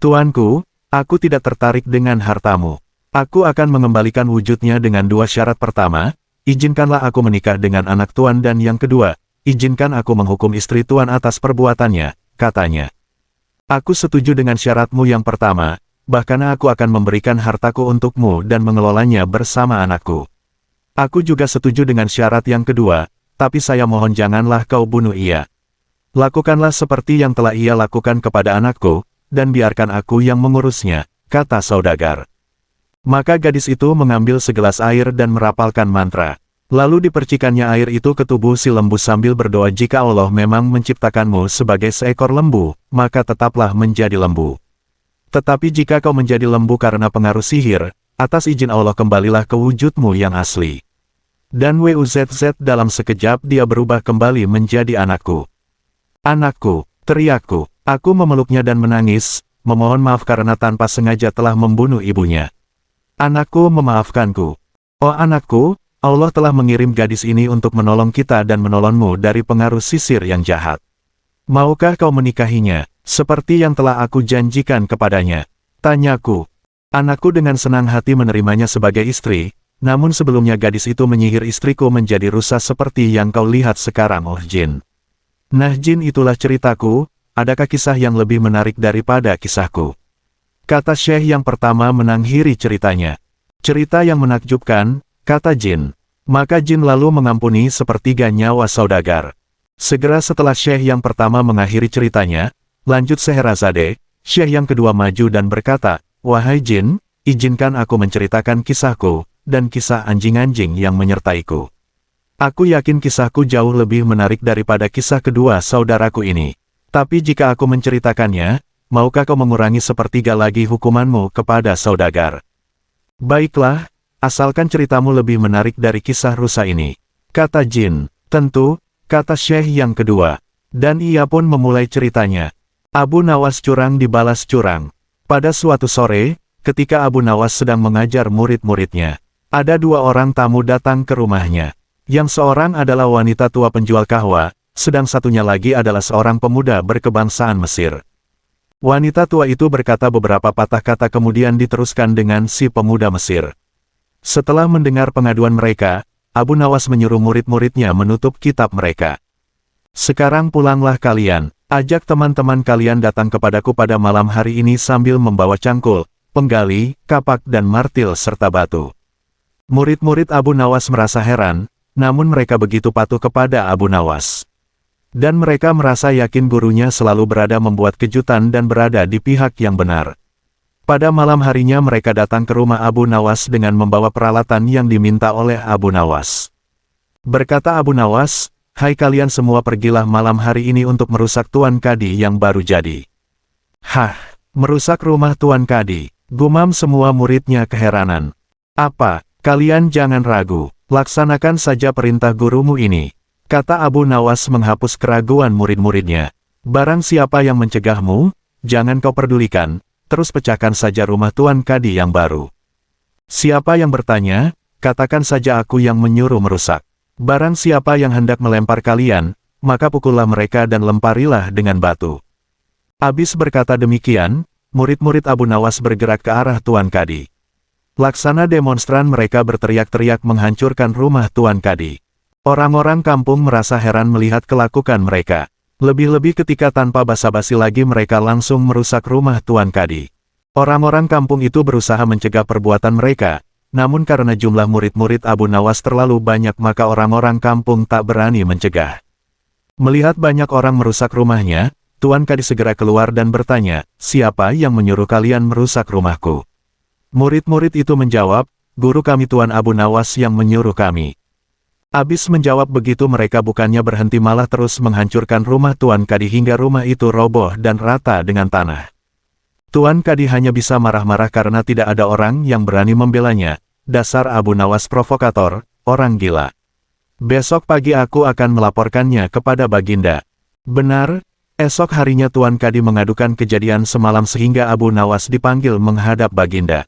"Tuanku, aku tidak tertarik dengan hartamu. Aku akan mengembalikan wujudnya dengan dua syarat. Pertama, izinkanlah aku menikah dengan anak tuan, dan yang kedua, izinkan aku menghukum istri tuan atas perbuatannya," katanya. "Aku setuju dengan syaratmu yang pertama, bahkan aku akan memberikan hartaku untukmu dan mengelolanya bersama anakku. Aku juga setuju dengan syarat yang kedua, tapi saya mohon janganlah kau bunuh ia. Lakukanlah seperti yang telah ia lakukan kepada anakku, dan biarkan aku yang mengurusnya," kata saudagar. Maka gadis itu mengambil segelas air dan merapalkan mantra. Lalu dipercikannya air itu ke tubuh si lembu sambil berdoa, "Jika Allah memang menciptakanmu sebagai seekor lembu, maka tetaplah menjadi lembu. Tetapi jika kau menjadi lembu karena pengaruh sihir, atas izin Allah kembalilah ke wujudmu yang asli." Dan WUZZ dalam sekejap dia berubah kembali menjadi anakku. "Anakku," teriakku. Aku memeluknya dan menangis, memohon maaf karena tanpa sengaja telah membunuh ibunya. "Anakku, memaafkanku. Oh anakku, Allah telah mengirim gadis ini untuk menolong kita dan menolongmu dari pengaruh sisir yang jahat. Maukah kau menikahinya, seperti yang telah aku janjikan kepadanya?" tanyaku. Anakku dengan senang hati menerimanya sebagai istri, namun sebelumnya gadis itu menyihir istriku menjadi rusa seperti yang kau lihat sekarang, Jin. "Nah Jin, itulah ceritaku, adakah kisah yang lebih menarik daripada kisahku?" kata Syekh yang pertama mengakhiri ceritanya. "Cerita yang menakjubkan," kata Jin. Maka Jin lalu mengampuni sepertiga nyawa saudagar. Segera setelah Syekh yang pertama mengakhiri ceritanya, lanjut Scheherazade, Syekh yang kedua maju dan berkata, "Wahai Jin, izinkan aku menceritakan kisahku, dan kisah anjing-anjing yang menyertaiku. Aku yakin kisahku jauh lebih menarik daripada kisah kedua saudaraku ini. Tapi jika aku menceritakannya, maukah kau mengurangi sepertiga lagi hukumanmu kepada saudagar?" "Baiklah, asalkan ceritamu lebih menarik dari kisah rusa ini," kata Jin. "Tentu," kata Syekh yang kedua. Dan ia pun memulai ceritanya. Abu Nawas curang dibalas curang. Pada suatu sore, ketika Abu Nawas sedang mengajar murid-muridnya, ada dua orang tamu datang ke rumahnya. Yang seorang adalah wanita tua penjual kahwa, sedang satunya lagi adalah seorang pemuda berkebangsaan Mesir. Wanita tua itu berkata beberapa patah kata kemudian diteruskan dengan si pemuda Mesir. Setelah mendengar pengaduan mereka, Abu Nawas menyuruh murid-muridnya menutup kitab mereka. Sekarang pulanglah kalian, ajak teman-teman kalian datang kepadaku pada malam hari ini sambil membawa cangkul, penggali, kapak dan martil serta batu. Murid-murid Abu Nawas merasa heran, namun mereka begitu patuh kepada Abu Nawas. Dan mereka merasa yakin gurunya selalu berada membuat kejutan dan berada di pihak yang benar. Pada malam harinya mereka datang ke rumah Abu Nawas dengan membawa peralatan yang diminta oleh Abu Nawas. Berkata Abu Nawas, "Hai kalian semua, pergilah malam hari ini untuk merusak Tuan Kadi yang baru jadi." "Hah, merusak rumah Tuan Kadi?" gumam semua muridnya keheranan. "Apa, kalian jangan ragu, laksanakan saja perintah gurumu ini," kata Abu Nawas menghapus keraguan murid-muridnya. "Barang siapa yang mencegahmu, jangan kau pedulikan, terus pecahkan saja rumah Tuan Kadi yang baru. Siapa yang bertanya, katakan saja aku yang menyuruh merusak. Barang siapa yang hendak melempar kalian, maka pukullah mereka dan lemparilah dengan batu." Habis berkata demikian, murid-murid Abu Nawas bergerak ke arah Tuan Kadi. Laksana demonstran mereka berteriak-teriak menghancurkan rumah Tuan Kadi. Orang-orang kampung merasa heran melihat kelakukan mereka. Lebih-lebih ketika tanpa basa-basi lagi mereka langsung merusak rumah Tuan Kadi. Orang-orang kampung itu berusaha mencegah perbuatan mereka. Namun karena jumlah murid-murid Abu Nawas terlalu banyak maka orang-orang kampung tak berani mencegah. Melihat banyak orang merusak rumahnya, Tuan Kadi segera keluar dan bertanya, "Siapa yang menyuruh kalian merusak rumahku?" Murid-murid itu menjawab, "Guru kami Tuan Abu Nawas yang menyuruh kami." Habis menjawab begitu mereka bukannya berhenti malah terus menghancurkan rumah Tuan Kadi hingga rumah itu roboh dan rata dengan tanah. Tuan Kadi hanya bisa marah-marah karena tidak ada orang yang berani membelanya. "Dasar Abu Nawas provokator, orang gila. Besok pagi aku akan melaporkannya kepada Baginda." Benar, esok harinya Tuan Kadi mengadukan kejadian semalam sehingga Abu Nawas dipanggil menghadap Baginda.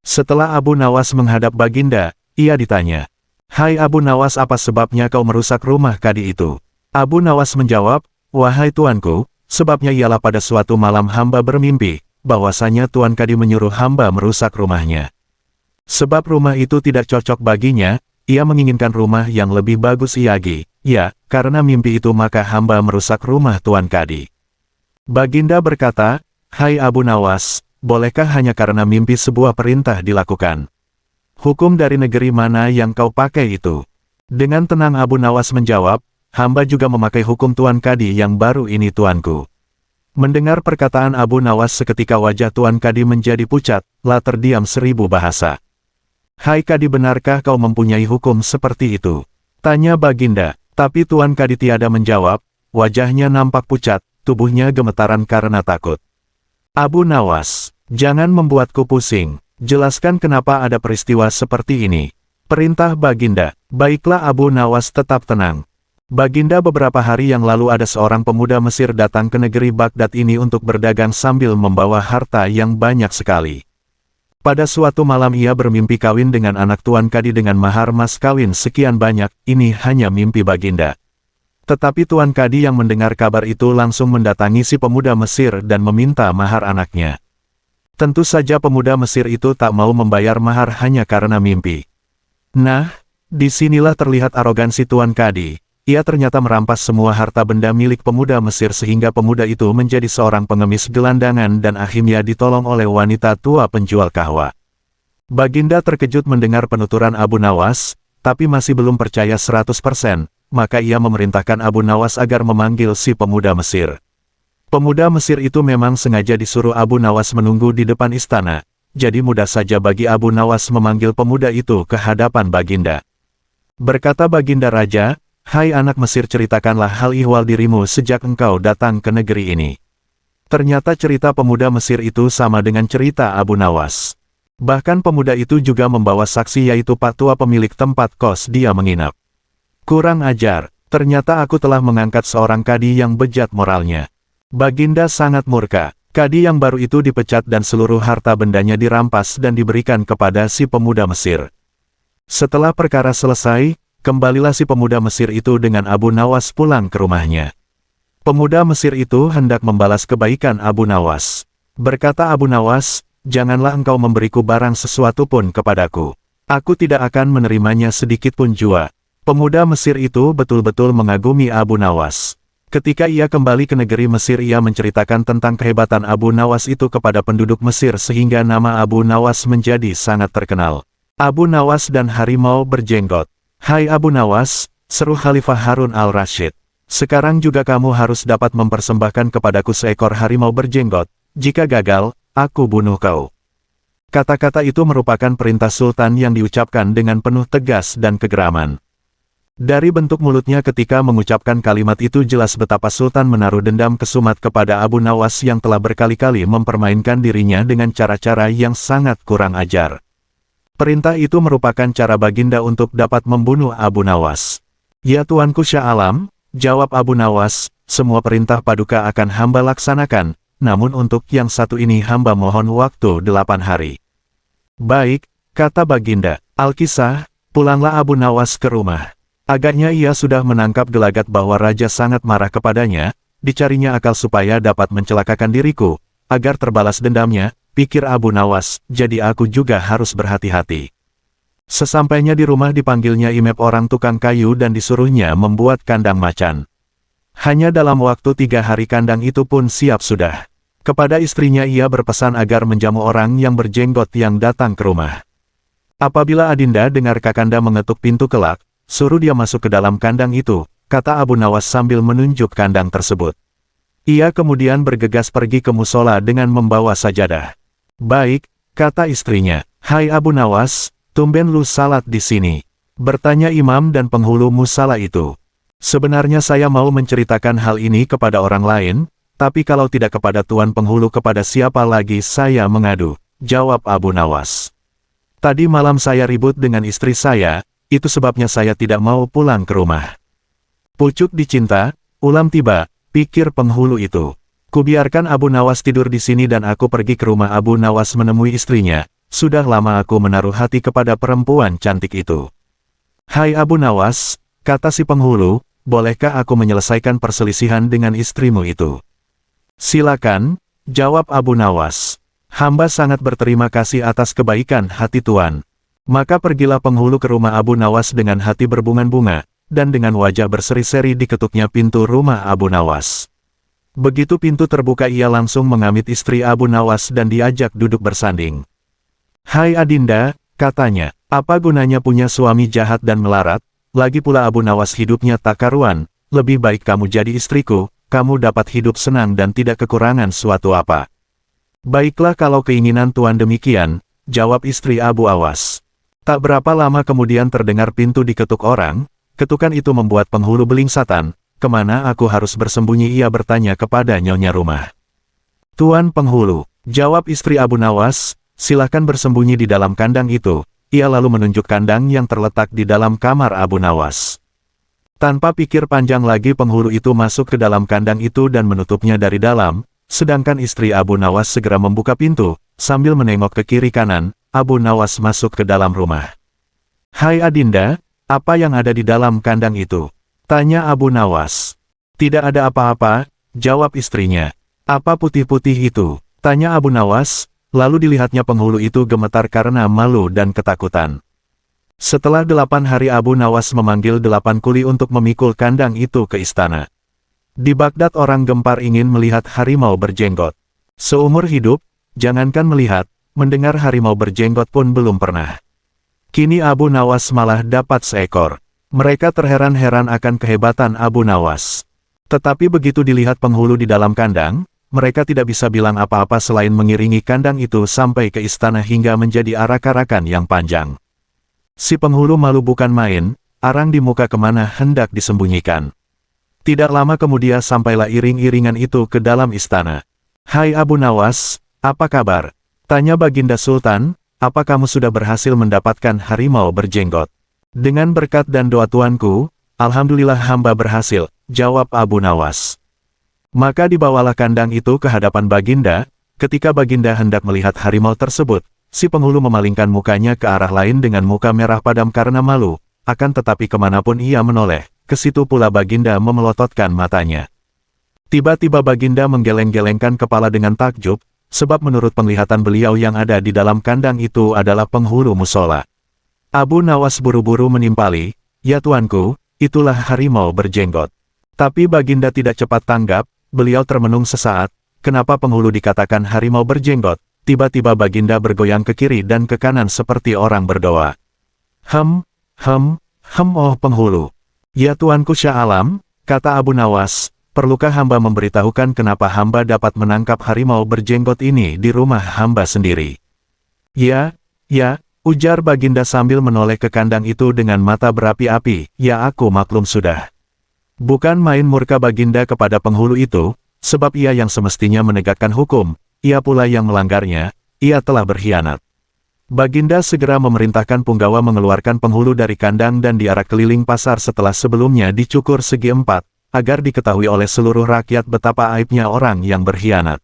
Setelah Abu Nawas menghadap Baginda, ia ditanya, "Hai Abu Nawas, apa sebabnya kau merusak rumah Kadi itu?" Abu Nawas menjawab, "Wahai tuanku, sebabnya ialah pada suatu malam hamba bermimpi, bahwasanya Tuan Kadi menyuruh hamba merusak rumahnya. Sebab rumah itu tidak cocok baginya, ia menginginkan rumah yang lebih bagus lagi. Ya, karena mimpi itu maka hamba merusak rumah Tuan Kadi." Baginda berkata, "Hai Abu Nawas, bolehkah hanya karena mimpi sebuah perintah dilakukan? Hukum dari negeri mana yang kau pakai itu?" Dengan tenang Abu Nawas menjawab, "Hamba juga memakai hukum Tuan Kadi yang baru ini tuanku." Mendengar perkataan Abu Nawas seketika wajah Tuan Kadi menjadi pucat, lah terdiam 1000 bahasa. "Hai Kadi, benarkah kau mempunyai hukum seperti itu?" tanya Baginda. Tapi Tuan Kadi tiada menjawab, wajahnya nampak pucat, tubuhnya gemetaran karena takut. "Abu Nawas, jangan membuatku pusing, jelaskan kenapa ada peristiwa seperti ini," perintah Baginda. Baiklah Abu Nawas, tetap tenang. Baginda, beberapa hari yang lalu ada seorang pemuda Mesir datang ke negeri Baghdad ini untuk berdagang sambil membawa harta yang banyak sekali. Pada suatu malam ia bermimpi kawin dengan anak Tuan Kadi dengan mahar mas kawin sekian banyak. Ini hanya mimpi Baginda. Tetapi Tuan Kadi yang mendengar kabar itu langsung mendatangi si pemuda Mesir dan meminta mahar anaknya. Tentu saja pemuda Mesir itu tak mau membayar mahar hanya karena mimpi. Nah, disinilah terlihat arogansi Tuan Kadi. Ia ternyata merampas semua harta benda milik pemuda Mesir sehingga pemuda itu menjadi seorang pengemis gelandangan dan akhirnya ditolong oleh wanita tua penjual kahwa. Baginda terkejut mendengar penuturan Abu Nawas, tapi masih belum percaya 100%, maka ia memerintahkan Abu Nawas agar memanggil si pemuda Mesir. Pemuda Mesir itu memang sengaja disuruh Abu Nawas menunggu di depan istana, jadi mudah saja bagi Abu Nawas memanggil pemuda itu ke hadapan Baginda. Berkata Baginda Raja, "Hai anak Mesir, ceritakanlah hal ihwal dirimu sejak engkau datang ke negeri ini." Ternyata cerita pemuda Mesir itu sama dengan cerita Abu Nawas. Bahkan pemuda itu juga membawa saksi yaitu Pak Tua pemilik tempat kos dia menginap. "Kurang ajar, ternyata aku telah mengangkat seorang kadi yang bejat moralnya. Baginda sangat murka. Kadi yang baru itu dipecat dan seluruh harta bendanya dirampas dan diberikan kepada si pemuda Mesir. Setelah perkara selesai, kembalilah si pemuda Mesir itu dengan Abu Nawas pulang ke rumahnya. Pemuda Mesir itu hendak membalas kebaikan Abu Nawas. Berkata Abu Nawas, "Janganlah engkau memberiku barang sesuatu pun kepadaku. Aku tidak akan menerimanya sedikit pun jua." Pemuda Mesir itu betul-betul mengagumi Abu Nawas. Ketika ia kembali ke negeri Mesir, ia menceritakan tentang kehebatan Abu Nawas itu kepada penduduk Mesir sehingga nama Abu Nawas menjadi sangat terkenal. Abu Nawas dan harimau berjenggot. "Hai Abu Nawas," seru Khalifah Harun al-Rasyid. "Sekarang juga kamu harus dapat mempersembahkan kepadaku seekor harimau berjenggot. Jika gagal, aku bunuh kau." Kata-kata itu merupakan perintah Sultan yang diucapkan dengan penuh tegas dan kegeraman. Dari bentuk mulutnya ketika mengucapkan kalimat itu jelas betapa Sultan menaruh dendam kesumat kepada Abu Nawas yang telah berkali-kali mempermainkan dirinya dengan cara-cara yang sangat kurang ajar. Perintah itu merupakan cara Baginda untuk dapat membunuh Abu Nawas. "Ya Tuanku Syah Alam," jawab Abu Nawas, "semua perintah Paduka akan hamba laksanakan, namun untuk yang satu ini hamba mohon waktu 8 hari. "Baik," kata Baginda. Alkisah, pulanglah Abu Nawas ke rumah. Agaknya ia sudah menangkap gelagat bahwa raja sangat marah kepadanya, dicarinya akal supaya dapat mencelakakan diriku, agar terbalas dendamnya, pikir Abu Nawas, jadi aku juga harus berhati-hati. Sesampainya di rumah dipanggilnya Imep orang tukang kayu dan disuruhnya membuat kandang macan. Hanya dalam waktu 3 hari kandang itu pun siap sudah. Kepada istrinya ia berpesan agar menjamu orang yang berjenggot yang datang ke rumah. "Apabila Adinda dengar Kakanda mengetuk pintu kelak, suruh dia masuk ke dalam kandang itu," kata Abu Nawas sambil menunjuk kandang tersebut. Ia kemudian bergegas pergi ke musola dengan membawa sajadah. "Baik," kata istrinya. "Hai Abu Nawas, tumben lu salat di sini?" bertanya imam dan penghulu musala itu. "Sebenarnya saya mau menceritakan hal ini kepada orang lain, tapi kalau tidak kepada tuan penghulu kepada siapa lagi saya mengadu," jawab Abu Nawas. "Tadi malam saya ribut dengan istri saya, itu sebabnya saya tidak mau pulang ke rumah." "Pucuk dicinta, ulam tiba," pikir penghulu itu. "Kubiarkan Abu Nawas tidur di sini dan aku pergi ke rumah Abu Nawas menemui istrinya. Sudah lama aku menaruh hati kepada perempuan cantik itu." "Hai Abu Nawas," kata si penghulu, "bolehkah aku menyelesaikan perselisihan dengan istrimu itu?" "Silakan," jawab Abu Nawas. "Hamba sangat berterima kasih atas kebaikan hati tuan." Maka pergilah penghulu ke rumah Abu Nawas dengan hati berbunga-bunga, dan dengan wajah berseri-seri diketuknya pintu rumah Abu Nawas. Begitu pintu terbuka ia langsung mengamit istri Abu Nawas dan diajak duduk bersanding. "Hai Adinda," katanya, "apa gunanya punya suami jahat dan melarat, lagi pula Abu Nawas hidupnya tak karuan, lebih baik kamu jadi istriku, kamu dapat hidup senang dan tidak kekurangan suatu apa." "Baiklah kalau keinginan tuan demikian," jawab istri Abu Awas. Tak berapa lama kemudian terdengar pintu diketuk orang, ketukan itu membuat penghulu belingsatan. "Kemana aku harus bersembunyi?" ia bertanya kepada nyonya rumah. "Tuan penghulu," jawab istri Abu Nawas, "silahkan bersembunyi di dalam kandang itu." Ia lalu menunjuk kandang yang terletak di dalam kamar Abu Nawas. Tanpa pikir panjang lagi penghulu itu masuk ke dalam kandang itu dan menutupnya dari dalam, sedangkan istri Abu Nawas segera membuka pintu, sambil menengok ke kiri kanan. Abu Nawas masuk ke dalam rumah. "Hai Adinda, apa yang ada di dalam kandang itu?" tanya Abu Nawas. "Tidak ada apa-apa," jawab istrinya. "Apa putih-putih itu?" tanya Abu Nawas, lalu dilihatnya penghulu itu gemetar karena malu dan ketakutan. Setelah 8 hari Abu Nawas memanggil 8 kuli untuk memikul kandang itu ke istana. Di Baghdad orang gempar ingin melihat harimau berjenggot. Seumur hidup, jangankan melihat, mendengar harimau berjenggot pun belum pernah. Kini Abu Nawas malah dapat seekor. Mereka terheran-heran akan kehebatan Abu Nawas. Tetapi begitu dilihat penghulu di dalam kandang, mereka tidak bisa bilang apa-apa selain mengiringi kandang itu sampai ke istana hingga menjadi arak-arakan yang panjang. Si penghulu malu bukan main, arang di muka kemana hendak disembunyikan. Tidak lama kemudian sampailah iring-iringan itu ke dalam istana. "Hai Abu Nawas, apa kabar?" tanya Baginda Sultan, "Apa kamu sudah berhasil mendapatkan harimau berjenggot?" "Dengan berkat dan doa tuanku, alhamdulillah hamba berhasil," jawab Abu Nawas. Maka dibawalah kandang itu ke hadapan Baginda. Ketika Baginda hendak melihat harimau tersebut, si penghulu memalingkan mukanya ke arah lain dengan muka merah padam karena malu. Akan tetapi kemanapun ia menoleh, ke situ pula Baginda memelototkan matanya. Tiba-tiba Baginda menggeleng-gelengkan kepala dengan takjub, sebab menurut penglihatan beliau yang ada di dalam kandang itu adalah penghulu musola. Abu Nawas buru-buru menimpali, "Ya tuanku, itulah harimau berjenggot." Tapi Baginda tidak cepat tanggap, beliau termenung sesaat, kenapa penghulu dikatakan harimau berjenggot? Tiba-tiba Baginda bergoyang ke kiri dan ke kanan seperti orang berdoa. Oh penghulu. "Ya tuanku Syah Alam," kata Abu Nawas, "perlukah hamba memberitahukan kenapa hamba dapat menangkap harimau berjenggot ini di rumah hamba sendiri?" Ya, ujar Baginda sambil menoleh ke kandang itu dengan mata berapi-api, "Ya aku maklum sudah." Bukan main murka Baginda kepada penghulu itu, sebab ia yang semestinya menegakkan hukum, ia pula yang melanggarnya, ia telah berkhianat. Baginda segera memerintahkan punggawa mengeluarkan penghulu dari kandang dan diarak keliling pasar setelah sebelumnya dicukur segi empat, agar diketahui oleh seluruh rakyat betapa aibnya orang yang berkhianat.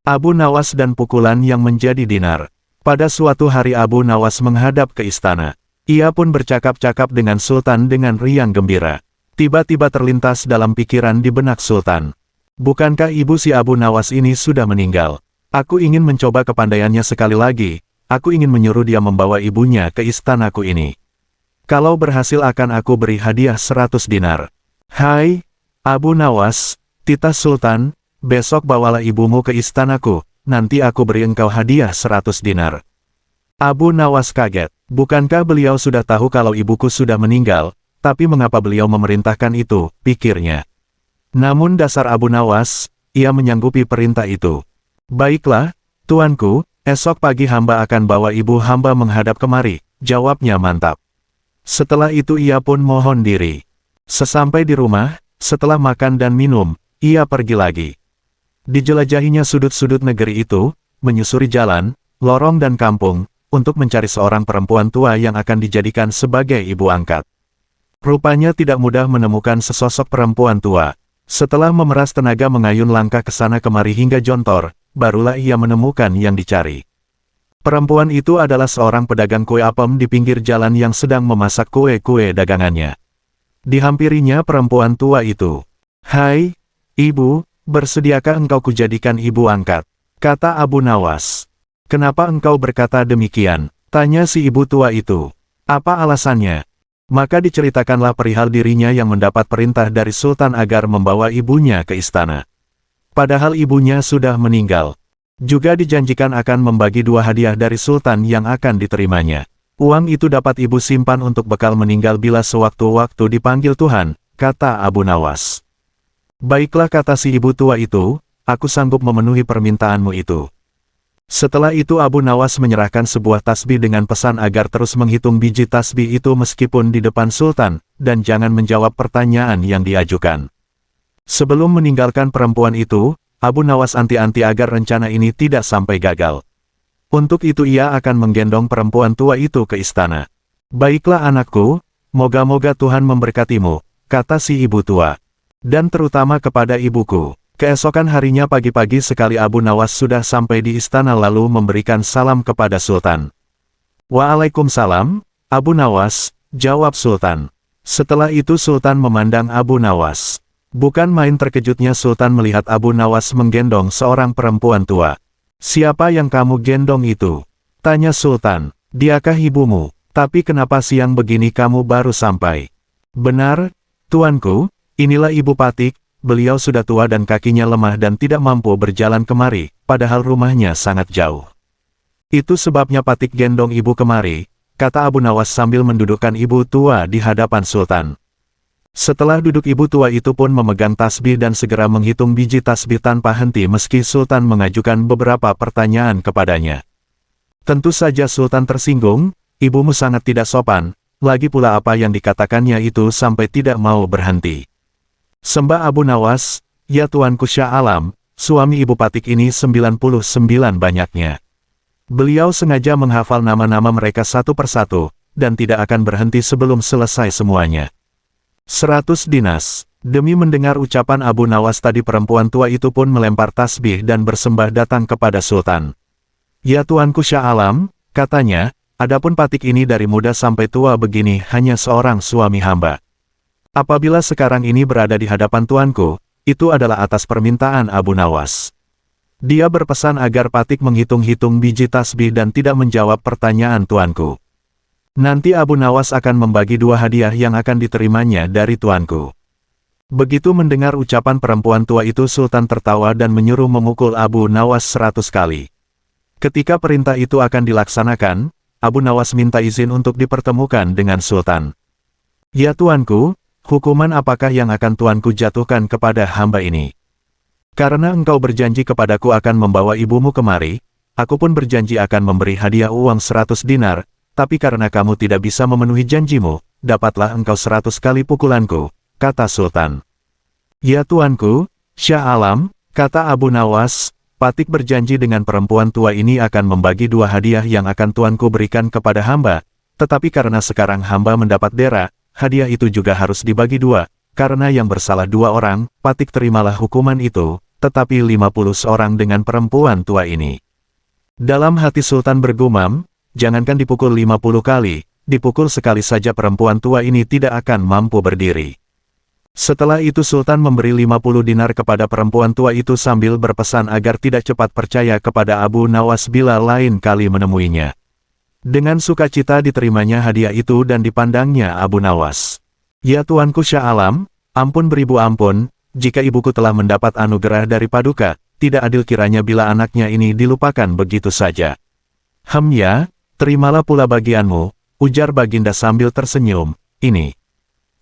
Abu Nawas dan pukulan yang menjadi dinar. Pada suatu hari Abu Nawas menghadap ke istana. Ia pun bercakap-cakap dengan Sultan dengan riang gembira. Tiba-tiba terlintas dalam pikiran di benak Sultan. Bukankah ibu si Abu Nawas ini sudah meninggal? Aku ingin mencoba kepandaiannya sekali lagi. Aku ingin menyuruh dia membawa ibunya ke istanaku ini. Kalau berhasil akan aku beri hadiah 100 dinar. "Hai, Abu Nawas," titah Sultan, "besok bawalah ibumu ke istanaku, nanti aku beri engkau hadiah 100 dinar. Abu Nawas kaget. Bukankah beliau sudah tahu kalau ibuku sudah meninggal? Tapi mengapa beliau memerintahkan itu, pikirnya. Namun dasar Abu Nawas, ia menyanggupi perintah itu. "Baiklah, tuanku, esok pagi hamba akan bawa ibu hamba menghadap kemari," jawabnya mantap. Setelah itu ia pun mohon diri. Sesampai di rumah, setelah makan dan minum, ia pergi lagi. Dijelajahinya sudut-sudut negeri itu, menyusuri jalan, lorong dan kampung, untuk mencari seorang perempuan tua yang akan dijadikan sebagai ibu angkat. Rupanya tidak mudah menemukan sesosok perempuan tua. Setelah memeras tenaga mengayun langkah ke sana kemari hingga jontor, barulah ia menemukan yang dicari. Perempuan itu adalah seorang pedagang kue apem di pinggir jalan yang sedang memasak kue-kue dagangannya. Dihampirinya perempuan tua itu. "Hai, ibu, bersediakah engkau kujadikan ibu angkat?" kata Abu Nawas. "Kenapa engkau berkata demikian?" tanya si ibu tua itu. "Apa alasannya?" Maka diceritakanlah perihal dirinya yang mendapat perintah dari Sultan agar membawa ibunya ke istana. Padahal ibunya sudah meninggal. Juga dijanjikan akan membagi 2 hadiah dari Sultan yang akan diterimanya. Uang itu dapat ibu simpan untuk bekal meninggal bila sewaktu-waktu dipanggil Tuhan, kata Abu Nawas. "Baiklah," kata si ibu tua itu, "aku sanggup memenuhi permintaanmu itu." Setelah itu Abu Nawas menyerahkan sebuah tasbih dengan pesan agar terus menghitung biji tasbih itu meskipun di depan Sultan, dan jangan menjawab pertanyaan yang diajukan. Sebelum meninggalkan perempuan itu, Abu Nawas anti-anti agar rencana ini tidak sampai gagal. Untuk itu ia akan menggendong perempuan tua itu ke istana. "Baiklah anakku, moga-moga Tuhan memberkatimu," kata si ibu tua. "Dan terutama kepada ibuku." Keesokan harinya pagi-pagi sekali Abu Nawas sudah sampai di istana lalu memberikan salam kepada Sultan. "Waalaikumsalam, Abu Nawas," jawab Sultan. Setelah itu Sultan memandang Abu Nawas. Bukan main terkejutnya Sultan melihat Abu Nawas menggendong seorang perempuan tua. "Siapa yang kamu gendong itu?" tanya Sultan. "Diakah ibumu? Tapi kenapa siang begini kamu baru sampai?" "Benar, tuanku, inilah Ibu Patik. Beliau sudah tua dan kakinya lemah dan tidak mampu berjalan kemari, padahal rumahnya sangat jauh. Itu sebabnya Patik gendong ibu kemari," kata Abu Nawas sambil mendudukkan ibu tua di hadapan Sultan. Setelah duduk ibu tua itu pun memegang tasbih dan segera menghitung biji tasbih tanpa henti meski Sultan mengajukan beberapa pertanyaan kepadanya. Tentu saja Sultan tersinggung, "Ibumu sangat tidak sopan, lagi pula apa yang dikatakannya itu sampai tidak mau berhenti." Sembah Abu Nawas, "Ya tuanku Syah Alam, suami Ibu Patik ini 99 banyaknya. Beliau sengaja menghafal nama-nama mereka satu persatu, dan tidak akan berhenti sebelum selesai semuanya. 100 dinas, Demi mendengar ucapan Abu Nawas tadi, perempuan tua itu pun melempar tasbih dan bersembah datang kepada Sultan. "Ya Tuanku Syah Alam," katanya, "adapun Patik ini dari muda sampai tua begini hanya seorang suami hamba. Apabila sekarang ini berada di hadapan Tuanku, itu adalah atas permintaan Abu Nawas. Dia berpesan agar Patik menghitung-hitung biji tasbih dan tidak menjawab pertanyaan Tuanku. Nanti Abu Nawas akan membagi 2 hadiah yang akan diterimanya dari Tuanku." Begitu mendengar ucapan perempuan tua itu, Sultan tertawa dan menyuruh memukul Abu Nawas 100 kali. Ketika perintah itu akan dilaksanakan, Abu Nawas minta izin untuk dipertemukan dengan Sultan. "Ya Tuanku, hukuman apakah yang akan Tuanku jatuhkan kepada hamba ini? Karena engkau berjanji kepadaku akan membawa ibumu kemari, aku pun berjanji akan memberi hadiah uang 100 dinar, tapi karena kamu tidak bisa memenuhi janjimu, dapatlah engkau 100 kali pukulanku," kata Sultan. "Ya Tuanku, Syah Alam," kata Abu Nawas, "Patik berjanji dengan perempuan tua ini akan membagi 2 hadiah yang akan Tuanku berikan kepada hamba, tetapi karena sekarang hamba mendapat dera, hadiah itu juga harus dibagi 2, karena yang bersalah 2 orang, Patik terimalah hukuman itu, tetapi 50 seorang dengan perempuan tua ini." Dalam hati Sultan bergumam, jangankan dipukul 50 kali, dipukul sekali saja perempuan tua ini tidak akan mampu berdiri. Setelah itu Sultan memberi 50 dinar kepada perempuan tua itu sambil berpesan agar tidak cepat percaya kepada Abu Nawas bila lain kali menemuinya. Dengan sukacita diterimanya hadiah itu dan dipandangnya Abu Nawas. "Ya Tuanku Syah Alam, ampun beribu ampun, jika ibuku telah mendapat anugerah dari Paduka, tidak adil kiranya bila anaknya ini dilupakan begitu saja." Ya, terimalah pula bagianmu," ujar Baginda sambil tersenyum, "ini."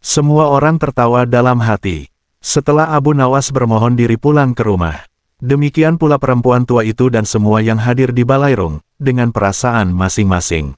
Semua orang tertawa dalam hati. Setelah Abu Nawas bermohon diri pulang ke rumah. Demikian pula perempuan tua itu dan semua yang hadir di Balairung, dengan perasaan masing-masing.